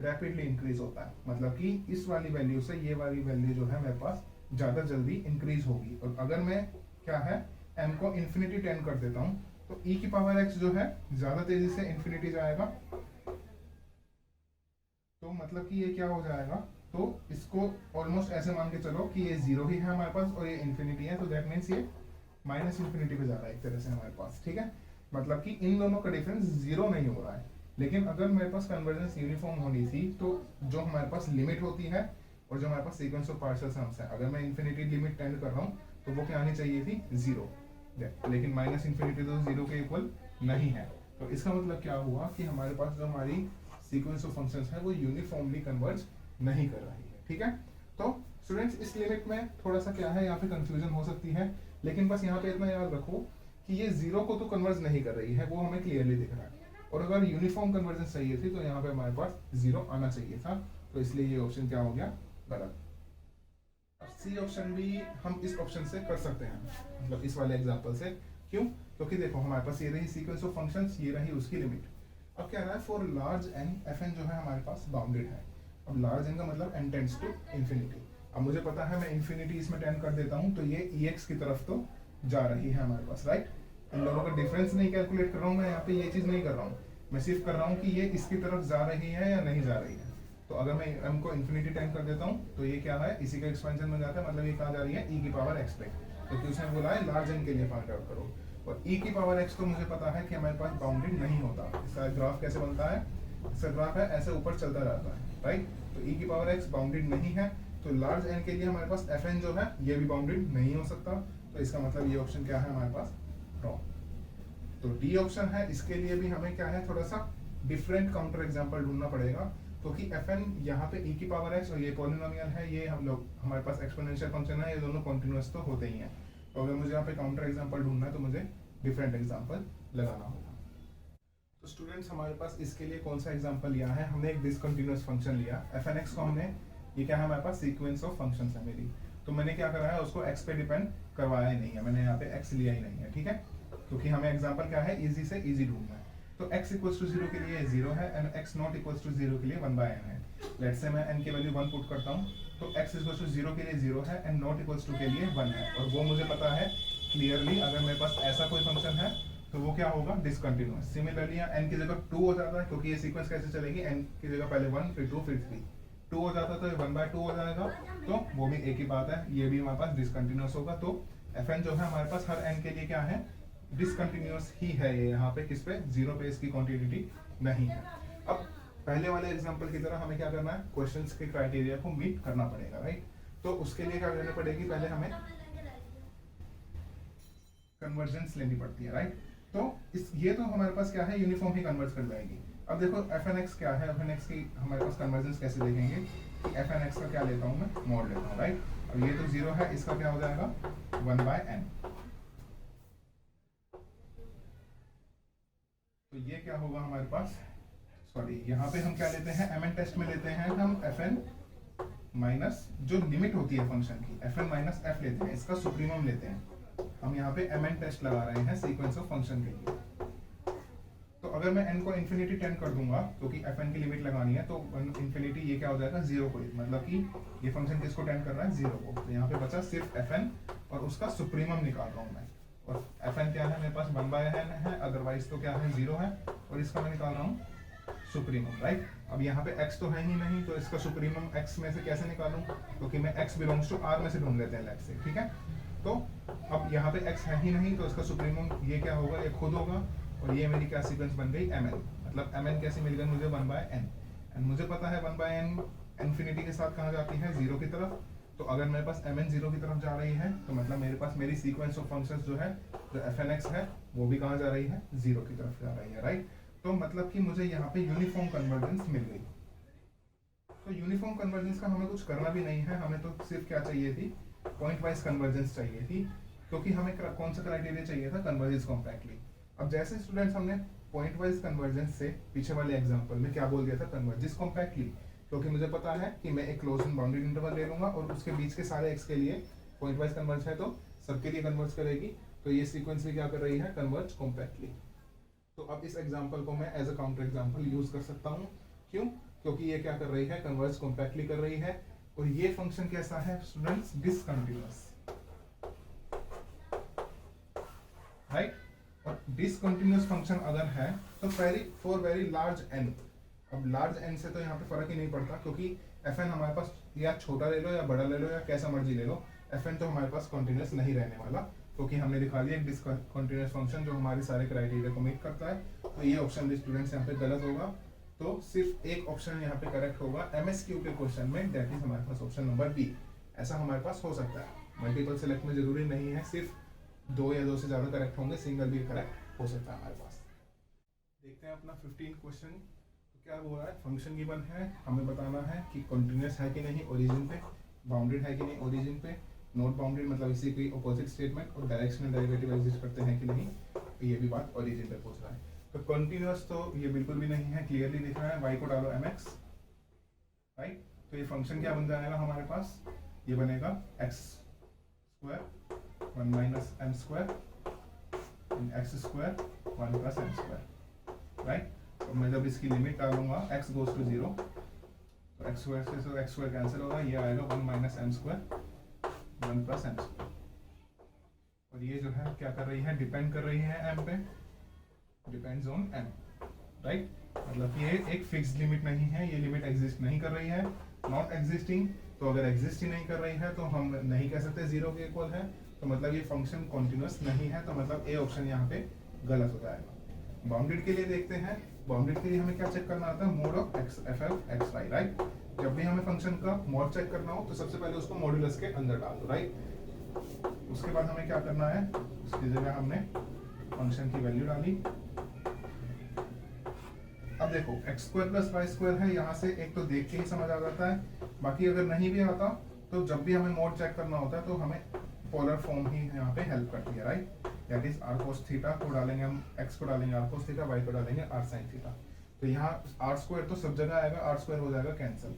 रैपिडली इंक्रीज होता है, मतलब कि इस वाली वैल्यू से ये वाली वैल्यू जो है मेरे पास ज्यादा जल्दी इंक्रीज होगी। और अगर मैं क्या है m को इन्फिनिटी टेंड कर देता हूँ तो e की पावर x जो है ज्यादा तेजी से इन्फिनिटी जाएगा। तो मतलब कि ये क्या हो जाएगा, तो इसको ऑलमोस्ट ऐसे मान के चलो कि ये जीरो ही है हमारे पास और ये इन्फिनिटी है, तो दैट मीन्स ये माइनस इन्फिनिटी पे जा रहा है एक तरह से हमारे पास, ठीक है। मतलब कि इन दोनों का डिफरेंस जीरो नहीं हो रहा है। लेकिन अगर मेरे पास कन्वर्जेंस यूनिफॉर्म होनी थी तो जो हमारे पास लिमिट होती है और जो हमारे पास सीक्वेंस ऑफ पार्शियल सम्स है, अगर मैं इन्फिनिटी लिमिट टेंड कर रहा हूँ तो वो क्या आनी चाहिए थी, जीरो। लेकिन माइनस इन्फिनिटी तो जीरो के इक्वल नहीं है। तो इसका मतलब क्या हुआ कि हमारे पास जो हमारी सीक्वेंस ऑफ फंक्शंस है वो यूनिफॉर्मली कन्वर्ज नहीं कर रही है, ठीक है। तो स्टूडेंट्स इस लिमिट में थोड़ा सा क्या है यहाँ पे कंफ्यूजन हो सकती है, लेकिन बस यहाँ पे इतना याद रखो कि ये जीरो को तो कन्वर्ज नहीं कर रही है, वो हमें क्लियरली दिख रहा है। और अगर यूनिफॉर्म कन्वर्जेंस चाहिए थी तो यहाँ पे हमारे पास जीरो आना चाहिए था, तो इसलिए ये ऑप्शन क्या हो गया, गलत। अब सी ऑप्शन भी हम इस ऑप्शन से कर सकते हैं, मतलब इस वाले एग्जांपल से। क्यों, क्योंकि देखो हमारे पास ये रही सीक्वेंस ऑफ फंक्शंस, ये रही उसकी लिमिट। अब क्या रहा है, for large N F N जो है हमारे पास बाउंडेड है। अब लार्ज एन का मतलब एन टेंड्स टू इंफिनिटी। अब मुझे पता है मैं इंफिनिटी इसमें टेंड कर देता हूँ तो ये EX की तरफ तो जा रही है हमारे पास, राइट। इन दोनों का डिफरेंस नहीं कैलकुलेट कर रहा हूँ मैं, यहाँ पे ये चीज नहीं कर रहा हूँ, मैं सिर्फ कर रहा हूँ कि ये इसकी तरफ जा रही है या नहीं जा रही है। तो अगर मैं m को इंफिनिटी टेंड कर देता हूँ तो ये क्या है, इसी का एक्सपेंशन बन जाता है, मतलब ये कहाँ जा रही है, e की पावर x पे। तो उसने बोला है लार्ज n के लिए फाइंड आउट करो, और e की पावर x तो मुझे पता है कि हमारे पास बाउंडेड नहीं होता। इसका ग्राफ कैसे बनता है, इसका ग्राफ है ऐसे ऊपर चलता रहता है, राइट। तो e की पावर x बाउंडेड नहीं है, तो लार्ज n के लिए हमारे पास fn जो है ये भी बाउंडेड नहीं हो सकता। तो इसका मतलब ये ऑप्शन क्या है हमारे पास, रॉन्ग। तो डी ऑप्शन है, इसके लिए भी हमें क्या है थोड़ा सा डिफरेंट काउंटर एग्जांपल ढूंढना पड़ेगा, क्योंकि fn यहाँ पे e की पावर x और ये पॉलिनोमियल है, ये हम लोग हमारे पास एक्सपोनेंशियल फंक्शन है, ये दोनों कॉन्टिन्यूअस तो होते ही हैं। तो अगर मुझे यहाँ पे काउंटर एग्जांपल ढूंढना है तो मुझे डिफरेंट एग्जांपल लगाना होगा। तो स्टूडेंट्स हमारे पास इसके लिए कौन सा एग्जांपल लिया है, हमने एक डिसकंटिन्यूअस फंक्शन लिया fnx को, हमने ये क्या है हमारे पास सीक्वेंस ऑफ फंक्शंस है मेरी। तो मैंने क्या करा है, उसको x पे डिपेंड करवाया ही नहीं है, मैंने यहाँ पे x लिया ही नहीं है, ठीक है। क्योंकि हमें एग्जांपल क्या है, इजी से इजी ढूंढना है। तो x इक्वल्स टू 0 के लिए 0 है and x not equals to 0 के लिए 1/n है। लेट्स से मैं n की वैल्यू 1 पुट करता हूँ, तो x इक्वल्स टू 0 के लिए 0 है एंड नॉट इक्वल्स टू के लिए 1 है, और वो मुझे पता है क्लियरली अगर मेरे पास ऐसा कोई फंक्शन है तो वो क्या होगा, डिसकंटिन्यूअस। सिमिलरली यहाँ n की जगह 2 हो जाता है, क्योंकि ये सीक्वेंस कैसे चलेगी, n की जगह पहले 1 फिर 2 फिर 3, 2 हो जाता है तो ये 1/2 हो जाएगा, तो वो भी एक ही बात है, ये भी हमारे पास डिसकंटिन्यूअस होगा। तो fn जो है हमारे पास हर n के लिए क्या है, डिसकंटिन्यूअस ही है ये, यहाँ पे किस पे, 0 पे इसकी क्वांटिटी नहीं है। अब पहले वाले एग्जांपल की तरह हमें क्या करना है, क्वेश्चंस के क्राइटेरिया को मीट करना पड़ेगा, राइट। तो उसके लिए क्या करनी पड़ेगी, पहले हमें कन्वर्जेंस लेनी पड़ती है, राइट। तो इस ये तो हमारे पास क्या है, यूनिफॉर्म ही कन्वर्ज कर जाएगी। अब देखो fnx क्या है, fnx की हमारे पास कन्वर्जेंस कैसे देखेंगे, fnx का क्या लेता हूँ मैं, मॉड लेता हूँ, राइट। अब ये तो 0 है, इसका क्या हो जाएगा 1/n। तो ये क्या होगा हमारे पास, सॉरी यहाँ पे हम क्या लेते हैं, mn टेस्ट में लेते हैं हम fn माइनस जो लिमिट होती है फंक्शन की, fn माइनस f लेते हैं, इसका सुप्रीमम लेते हैं। हम यहाँ पे mn टेस्ट लगा रहे हैं सीक्वेंस ऑफ फंक्शन के लिए। तो अगर मैं n को इन्फिनिटी टेंड कर दूंगा, क्योंकि fn की लिमिट लगानी है, तो इन्फिनिटी ये क्या हो जाएगा, 0 को, मतलब कि ये फंक्शन किसको टेंड कर रहा है, 0 को। तो यहाँ पे बचा सिर्फ fn और उसका सुप्रीमम निकाल रहा हूँ मैं। और fn क्या है मेरे पास 1/n है, अदरवाइज तो क्या है 0 है, और इसका मैं निकाल रहा हूँ सुप्रीमम, राइट। अब यहाँ पे x तो है ही नहीं, तो इसका सुप्रीमम x में से कैसे निकालूं, क्योंकि मैं x बिलोंग्स टू r में से ढूंढ लेते हैं लेफ्ट से, ठीक है। तो अब यहाँ पे x है ही नहीं, तो इसका सुप्रीमम ये क्या होगा, ये खुद होगा, और ये मेरी क्या सीक्वेंस बन गई, mn। मतलब mn कैसे मिल गई मुझे, 1/n। एंड मुझे पता है 1/n इन्फिनिटी के साथ कहाँ जाती है, 0 की तरफ। तो अगर मेरे पास mn 0 की तरफ जा रही है, तो मतलब मेरे पास मेरी सीक्वेंस ऑफ फंक्शंस जो है, जो fnx है, वो भी कहाँ जा रही है, 0 की तरफ जा रही है, राइट। तो मतलब कि मुझे यहाँ पे यूनिफॉर्म कन्वर्जेंस मिल गई। तो यूनिफॉर्म कन्वर्जेंस का हमें कुछ करना भी नहीं है, हमें तो सिर्फ क्या चाहिए थी, पॉइंट वाइज कन्वर्जेंस चाहिए थी, क्योंकि हमें कौन सा क्राइटेरिया चाहिए था, कन्वर्जेंस कॉम्पैक्टली। अब जैसे स्टूडेंट्स हमने पॉइंट वाइज कन्वर्जेंस से पीछे वाले एग्जांपल में क्या बोल दिया था, कन्वर्जेंस कॉम्पैक्टली, क्योंकि मुझे पता है कि मैं एक क्लोज्ड एंड बाउंडेड इंटरवल ले लूंगा और उसके बीच के सारे x के लिए पॉइंट वाइज कन्वर्ज है, तो सबके लिए कन्वर्ज करेगी। तो ये सीक्वेंस भी क्या कर रही है, कन्वर्ज कॉम्पैक्टली। तो अब इस एग्जांपल को मैं as a counter example use कर सकता हूँ। क्यों, क्योंकि ये क्या कर रही है, कन्वर्ज कॉम्पैक्टली कर रही है। और ये फंक्शन कैसा है स्टूडेंट्स, डिसकंटिन्यूअस, राइट। और डिसकंटिन्यूअस फंक्शन अगर है तो फॉर वेरी लार्ज n। अब लार्ज n से तो यहाँ पे फर्क ही नहीं पड़ता, क्योंकि fn हमारे पास या छोटा ले लो या बड़ा ले लो या कैसा मर्जी ले लो, fn तो हमारे पास कॉन्टिन्यूअस नहीं रहने वाला, क्योंकि हमने दिखा दिया एक डिसकंटिन्यूअस फंक्शन जो हमारे सारे क्राइटेरिया को मीट करता है। तो ये ऑप्शन भी स्टूडेंट्स यहाँ पे गलत होगा। तो सिर्फ एक ऑप्शन यहाँ पे करेक्ट होगा MSQ के क्वेश्चन में, दैट इज हमारे पास ऑप्शन नंबर बी। ऐसा हमारे पास हो सकता है, मल्टीपल सेलेक्ट में जरूरी नहीं है सिर्फ 2 या 2 से ज्यादा करेक्ट होंगे, सिंगल भी करेक्ट हो सकता है हमारे पास। देखते हैं अपना 15 क्वेश्चन। तो क्या हो रहा है, फंक्शन गिवन है, हमें बताना है कि कॉन्टिन्यूअस है कि नहीं ओरिजिन पे, बाउंडेड है कि नहीं ओरिजिन पे, नॉट बाउंडेड मतलब इसी की ऑपोजिट स्टेटमेंट, और डायरेक्शनल डेरिवेटिव एग्जिस्ट करते हैं कि नहीं, तो ये भी बात ओरिजिन पे पूछ रहा है। तो कंटिन्यूअस तो ये बिल्कुल भी नहीं है, क्लियरली दिख रहा है, y को डालो mx, राइट। तो ये फंक्शन क्या बन जाएगा हमारे पास, ये बनेगा x² 1 - m² x² 1 + m², right. तो मैं जब इसकी लिमिट डालूंगा x गोज टू 0, तो x² से तो x² कैंसिल होगा, ये आएगा 1 - m² 1 + m²। और ये जो है क्या कर रही है, डिपेंड कर रही है m पे, डिपेंड्स ऑन m, राइट। मतलब ये एक फिक्स्ड लिमिट नहीं है, ये लिमिट एग्जिस्ट नहीं कर रही है, नॉट एग्जिस्टिंग। तो अगर एग्जिस्ट ही नहीं कर रही है तो हम नहीं कह सकते 0 के इक्वल है, तो मतलब ये फंक्शन कॉन्टिन्यूअस नहीं है, तो मतलब ए ऑप्शन यहाँ पे गलत हो जाएगा। बाउंडेड के लिए देखते हैं, बाउंडेड के लिए हमें क्या चेक करना आता है, mode of f(x, y), right. जब भी हमें फंक्शन का मोड चेक करना हो तो सबसे पहले उसको मॉड्यूलस के अंदर डाल दो, राइट। उसके बाद हमें क्या करना है, उसकी जगह हमने फंक्शन की वैल्यू डाली। अब देखो x² + y² है, यहाँ से एक तो देख के ही समझ आ जाता है, बाकी अगर नहीं भी आता तो जब भी हमें मोड चेक करना होता है तो हमें पोलर फॉर्म ही यहाँ पे हेल्प करती है, right. That is r cos theta को डालेंगे हम, x को डालेंगे r cos थीटा, y को डालेंगे r sin थीटा। तो यहाँ r² तो सब जगह आएगा, r² हो जाएगा कैंसिल,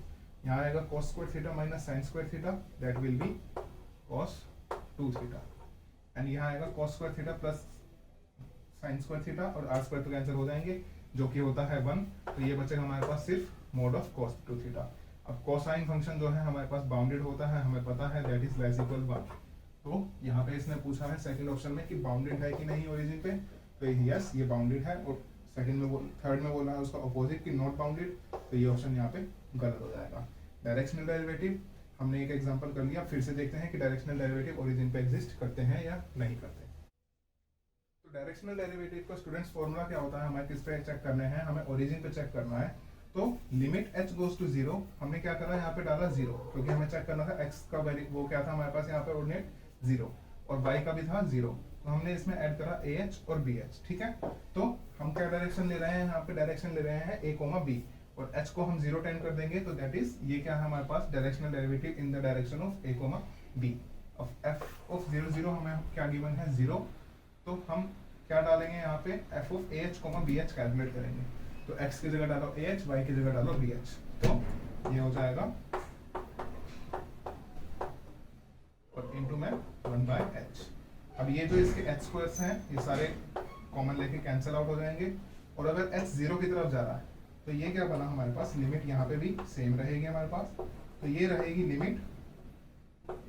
यहाँ आएगा cos² theta - sin² theta, that will B cos 2 theta, and यहाँ आएगा cos² theta plus sin² theta, और r² तो कैंसिल हो जाएंगे, जो कि होता है 1। तो ये बचेगा हमारे पास सिर्फ मोड ऑफ cos 2 थीटा। अब कोसाइन फंक्शन जो है हमारे पास बाउंडेड होता है, हमें पता है दैट इज लेस इक्वल 1। तो यहाँ पे इसने पूछा है सेकंड ऑप्शन में कि बाउंडेड है कि नहीं ओरिजिन पे, तो यस ये बाउंडेड है, और सेकंड में थर्ड में बोला है उसका अपोजिट कि नॉट बाउंडेड, तो ये ऑप्शन यहाँ पे गलत हो जाएगा। डायरेक्शनल डेरिवेटिव हमने एक एग्जांपल कर लिया, फिर से देखते हैं कि डायरेक्शनल डेरिवेटिव ओरिजिन पे एग्जिस्ट करते हैं या नहीं करते। तो डायरेक्शनल डेरिवेटिव का स्टूडेंट्स फॉर्मूला क्या होता है, हमें किस पे चेक करने हैं, हमें ओरिजिन पे चेक करना है। तो लिमिट h गोज टू 0, हमने क्या करा यहाँ पे डाला 0, क्योंकि हमें चेक करना था x का वैल्यू वो क्या था हमारे पास यहाँ पे ऑर्डिनेट 0, और y का भी था 0, तो हमने इसमें ऐड करा ah और bh, ठीक है। तो हम क्या डायरेक्शन ले रहे हैं, यहाँ पे डायरेक्शन ले रहे हैं a, b, और h को हम 0 टेंड कर देंगे, तो दैट इज ये क्या है हमारे पास directional derivative in the direction of a, b। अब f ऑफ 0 0 हमें क्या गिवन है 0, तो हम क्या डालेंगे यहाँ पे f of ah, bh calculate करेंगे। तो x की जगह डालो ah, y की जगह डालो bh, तो ये हो जाएगा और इनटू में 1/h। अब ये जो इसके एच स्क्वायर्स हैं ये सारे कॉमन लेके कैंसिल आउट हो जाएंगे, और अगर एच जीरो की तरफ जा रहा है तो ये क्या बना हमारे पास, लिमिट यहाँ पे भी सेम रहेगी हमारे पास। तो ये रहेगी limit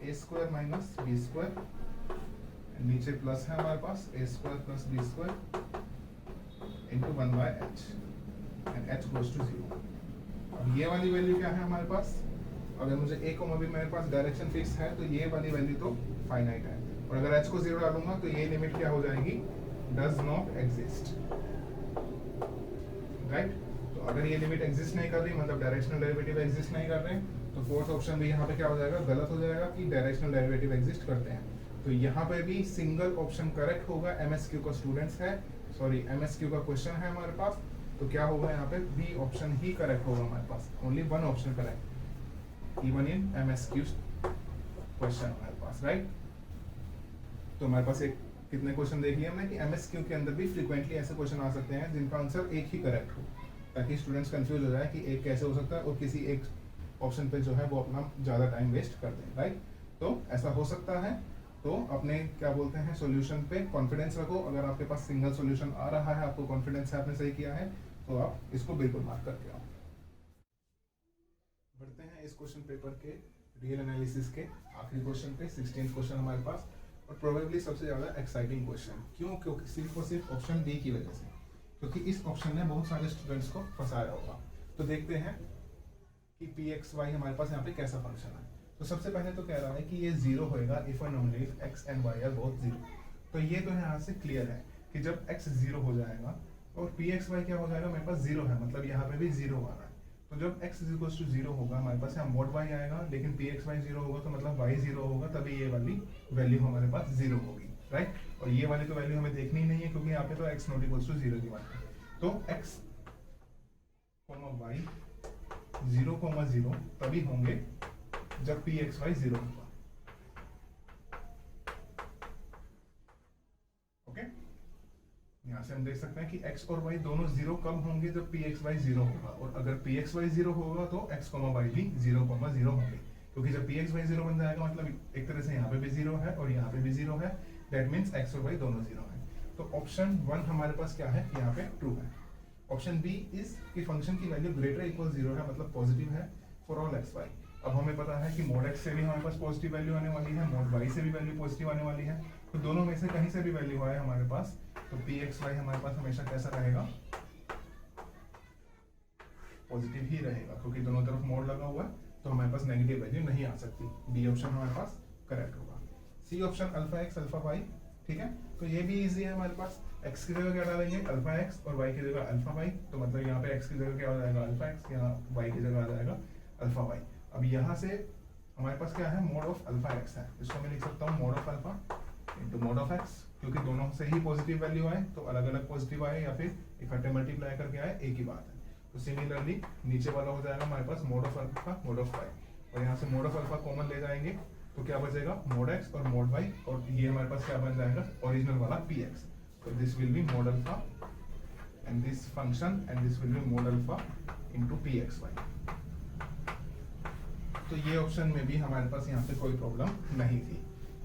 a square minus b square, नीचे प्लस है हमारे पास a square plus b square into 1/h and h goes to 0। अब ये वाली वैल्यू क्या है हमारे पास, अगर मुझे a को भी मेरे पास डायरेक्शन फिक्स है तो ये वाली वैल्यू तो फाइनाइट है, और अगर h को 0 डालूंगा तो ये लिमिट क्या हो जाएगी, डज नॉट एग्जिस्ट, राइट। तो अगर ये लिमिट एग्जिस्ट नहीं कर रही, मतलब डायरेक्शनल डेरिवेटिव एग्जिस्ट नहीं कर रहे, तो फोर्थ ऑप्शन भी यहाँ पे क्या हो जाएगा, गलत हो जाएगा कि डायरेक्शनल डेरिवेटिव एग्जिस्ट करते हैं। तो यहाँ पे भी सिंगल ऑप्शन करेक्ट होगा, एमएसक्यू का स्टूडेंट्स है, सॉरी एमएसक्यू का क्वेश्चन है हमारे पास, तो क्या होगा यहाँ पे बी ऑप्शन ही करेक्ट होगा हमारे पास, only one option correct even in MSQ question हमारे पास, राइट। तो हमारे पास एक कितने क्वेश्चन देख लिए हमने कि एमएसक्यू के अंदर भी फ्रीक्वेंटली ऐसे क्वेश्चन आ सकते हैं जिनका आंसर एक ही करेक्ट हो, ताकि स्टूडेंट्स कंफ्यूज हो जाए कि एक कैसे हो सकता है और किसी एक ऑप्शन पे जो है वो अपना ज़्यादा टाइम वेस्ट कर दें, राइट। तो ऐसा हो सकता है, तो अपने क्या बोलते हैं सॉल्यूशन पे कॉन्फिडेंस रखो। अगर आपके पास सिंगल सॉल्यूशन आ रहा है, आपको कॉन्फिडेंस है आपने सही किया है, तो आप इसको बिल्कुल मार्क करके आओ। बढ़ते हैं इस क्वेश्चन पेपर के रियल एनालिसिस के आखिरी क्वेश्चन पे, 16th क्वेश्चन हमारे पास, और प्रोबेबली सबसे ज़्यादा एक्साइटिंग क्वेश्चन। क्यों? क्योंकि सिर्फ और सिर्फ ऑप्शन डी की वजह से, क्योंकि इस ऑप्शन ने बहुत सारे स्टूडेंट्स को फंसाया होगा। तो देखते हैं कि पी एक्स वाई हमारे पास यहाँ पे कैसा फंक्शन है। तो सबसे पहले तो कह रहा है कि ये जीरो होएगा if and only if x and y are both zero. तो ये तो यहाँ से क्लियर है कि जब एक्स जीरो हो जाएगा और पी एक्स वाई क्या हो जाएगा, मेरे पास जीरो है, मतलब यहाँ पे भी जीरो आ रहा है। तो जब x is equal to zero होगा हमारे पास यहाँ मोड y आएगा, लेकिन पी एक्स वाई जीरो होगा तो मतलब y जीरो होगा, तभी ये वाली वैल्यू हमारे पास जीरो होगी, राइट। और ये वाली तो वैल्यू हमें देखनी ही नहीं है, क्योंकि यहाँ पे तो x not equal to zero की बात है। तो x y 0,0 तभी होंगे जब पी एक्स वाई जीरो होगा, ओके। यहाँ से हम देख सकते हैं कि x और y दोनों जीरो कब होंगे, जब पी एक्स वाई जीरो होगा, और अगर पी एक्स वाई जीरो होगा तो x, y भी 0,0 होंगे, क्योंकि जब पी एक्स वाई जीरो बन जाएगा मतलब एक तरह से यहाँ पे भी जीरो है और यहाँ पे भी जीरो है, दैट मीन्स x और y दोनों जीरो है। तो ऑप्शन 1 हमारे पास क्या है, यहाँ पे ट्रू है। ऑप्शन बी इज कि फंक्शन की वैल्यू ग्रेटर इक्वल जीरो है, मतलब पॉजिटिव है फॉर ऑल एक्स वाई। अब हमें पता है कि मोड x से भी हमारे पास पॉजिटिव वैल्यू आने वाली है, मोड y से भी वैल्यू पॉजिटिव आने वाली है, तो दोनों में से कहीं से भी वैल्यू आए हमारे पास, तो पी एक्स वाई हमारे पास हमेशा कैसा रहेगा, पॉजिटिव ही रहेगा, क्योंकि दोनों तरफ मोड लगा हुआ है, तो हमारे पास नेगेटिव वैल्यू नहीं आ सकती। बी ऑप्शन हमारे पास करेक्ट होगा। C option alpha x alpha y, ठीक है, तो ये भी इजी है हमारे पास। x की जगह क्या डालेंगे, अल्फा एक्स, और y की जगह अल्फा वाई, तो मतलब यहाँ पे x की जगह क्या हो जाएगा, अल्फा एक्स, यहाँ y की जगह आ जाएगा अल्फा वाई। अब यहाँ से हमारे पास क्या है, मोड ऑफ अल्फा एक्स है, इसको मैं लिख सकता हूँ mode of alpha into mode of x, क्योंकि दोनों से ही पॉजिटिव वैल्यू आए, तो अलग अलग पॉजिटिव आए या फिर इकट्ठे मल्टीप्लाई करके आए, एक ही बात है। तो सिमिलरली नीचे वाला हो जाएगा हमारे पास mod of alpha mod of Y, और यहाँ से मोड ऑफ अल्फा कॉमन ले जाएंगे तो क्या बचेगा, मोड एक्स और मोड वाई, और ये हमारे पास क्या बन जाएगा, ओरिजिनल वाला पी एक्स। तो this will be mod alpha and this function and this will be mod alpha into P x y. तो ये ऑप्शन में भी हमारे पास यहाँ पे कोई प्रॉब्लम नहीं थी।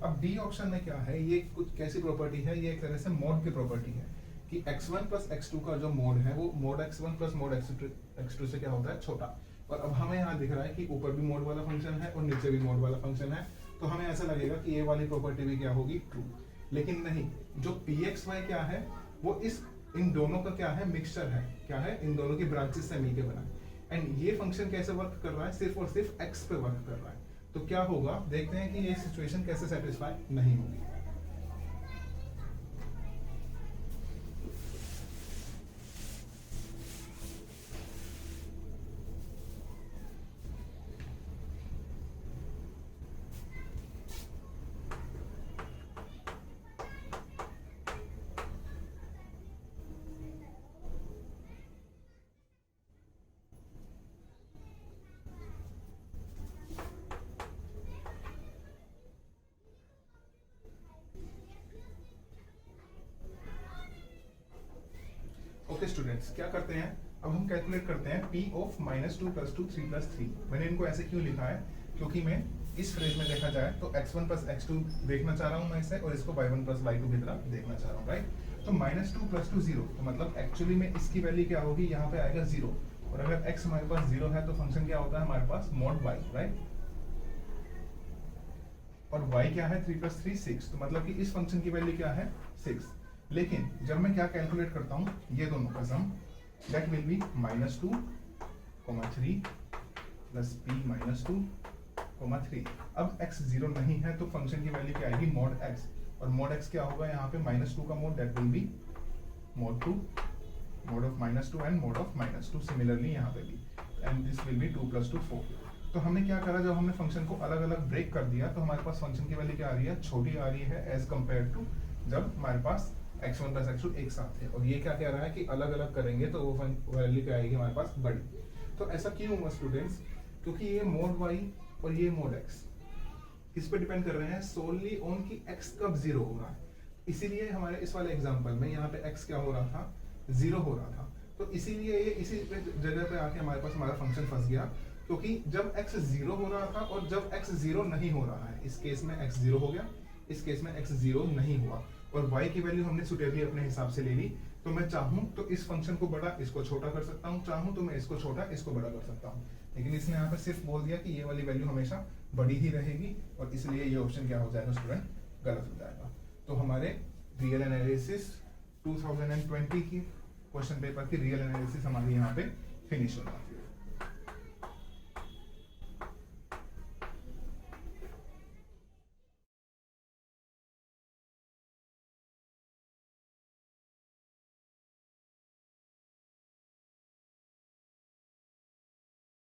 अब डी ऑप्शन में क्या है, ये कुछ कैसी प्रॉपर्टी है, ये एक तरह से मोड की प्रॉपर्टी है कि x1 प्लस x2 का जो मोड है वो mode x1 plus mode x2 से क्या होता है, छोटा। और अब हमें यहाँ दिख रहा है कि ऊपर भी मोड वाला फंक्शन है और नीचे भी मोड वाला फंक्शन है, तो हमें ऐसा लगेगा कि ये वाली प्रॉपर्टी भी क्या होगी, ट्रू। लेकिन नहीं, जो पी एक्स वाई क्या है वो इन दोनों का क्या है, मिक्सचर है, क्या है, इन दोनों की ब्रांचेस से मिलकर बना है। एंड ये फंक्शन कैसे वर्क कर रहा है, सिर्फ और सिर्फ x पे वर्क कर रहा है। तो क्या होगा, देखते हैं कि ये सिचुएशन कैसे सेटिस्फाई नहीं होगी। ओके स्टूडेंट्स, क्या करते हैं, अब हम कैलकुलेट करते हैं p ऑफ -2 + 2 3 + 3। मैंने इनको ऐसे क्यों लिखा है, क्योंकि मैं इस फ्रेज में देखा जाए तो x1 प्लस x2 देखना चाह रहा हूँ मैं इसे, और इसको y1 प्लस y2 की तरह देखना चाह रहा हूँ, राइट। तो -2 + 2 0, तो मतलब एक्चुअली में इसकी वैल्यू क्या होगी, यहाँ पे आएगा 0, और अगर x हमारे पास 0 है तो फंक्शन क्या होता है हमारे पास mod y, राइट। और y क्या है 3 + 3 6, तो मतलब कि इस फंक्शन की वैल्यू क्या है 6। लेकिन जब मैं क्या कैलकुलेट करता हूँ ये दोनों का sum, that will be -2, 3 plus p -2, 3। अब x 0 नहीं है तो फंक्शन की वैल्यू क्या आएगी mod x, और mod x क्या होगा यहाँ पे -2 का mod, that will B mod 2, mod of -2 and mod of -2, similarly यहाँ पे भी, एंड दिस विल बी 2 + 2 4। तो हमने क्या करा, जब हमने फंक्शन को अलग अलग ब्रेक कर दिया तो हमारे पास फंक्शन की वैल्यू क्या आ रही है, छोटी आ रही है एज कम्पेयर टू जब हमारे पास x1 + x2 एक साथ है। और ये क्या कह रहा है कि अलग अलग करेंगे तो वो वैल्यू क्या आएगी हमारे पास बड़ी। तो ऐसा क्यों हुआ स्टूडेंट्स, क्योंकि ये mod y और ये mod x किस पे डिपेंड कर रहे हैं, सोनली ऑन की x कब 0 हो रहा है। इसीलिए हमारे इस वाले एग्जांपल में यहाँ पे x क्या हो रहा था, 0 हो रहा था। तो इसीलिए ये इसी जगह पे आके हमारे पास हमारा फंक्शन फंस गया, क्योंकि जब x 0 हो रहा था और जब x 0 नहीं हो रहा है, इस केस में x 0 हो गया, इस केस में x 0 नहीं हुआ, और y की वैल्यू हमने सुटेबली अपने हिसाब से ले ली। तो मैं चाहूँ तो इस फंक्शन को बड़ा, इसको छोटा कर सकता हूँ, चाहूँ तो मैं इसको छोटा, इसको बड़ा कर सकता हूँ, लेकिन इसने यहाँ पे सिर्फ बोल दिया कि ये वाली वैल्यू हमेशा बड़ी ही रहेगी, और इसलिए ये ऑप्शन क्या हो जाएगा स्टूडेंट, गलत हो जाएगा। तो हमारे रियल एनालिसिस 2020 की क्वेश्चन पेपर की रियल एनालिसिस हमारी यहाँ पे फिनिश होगा।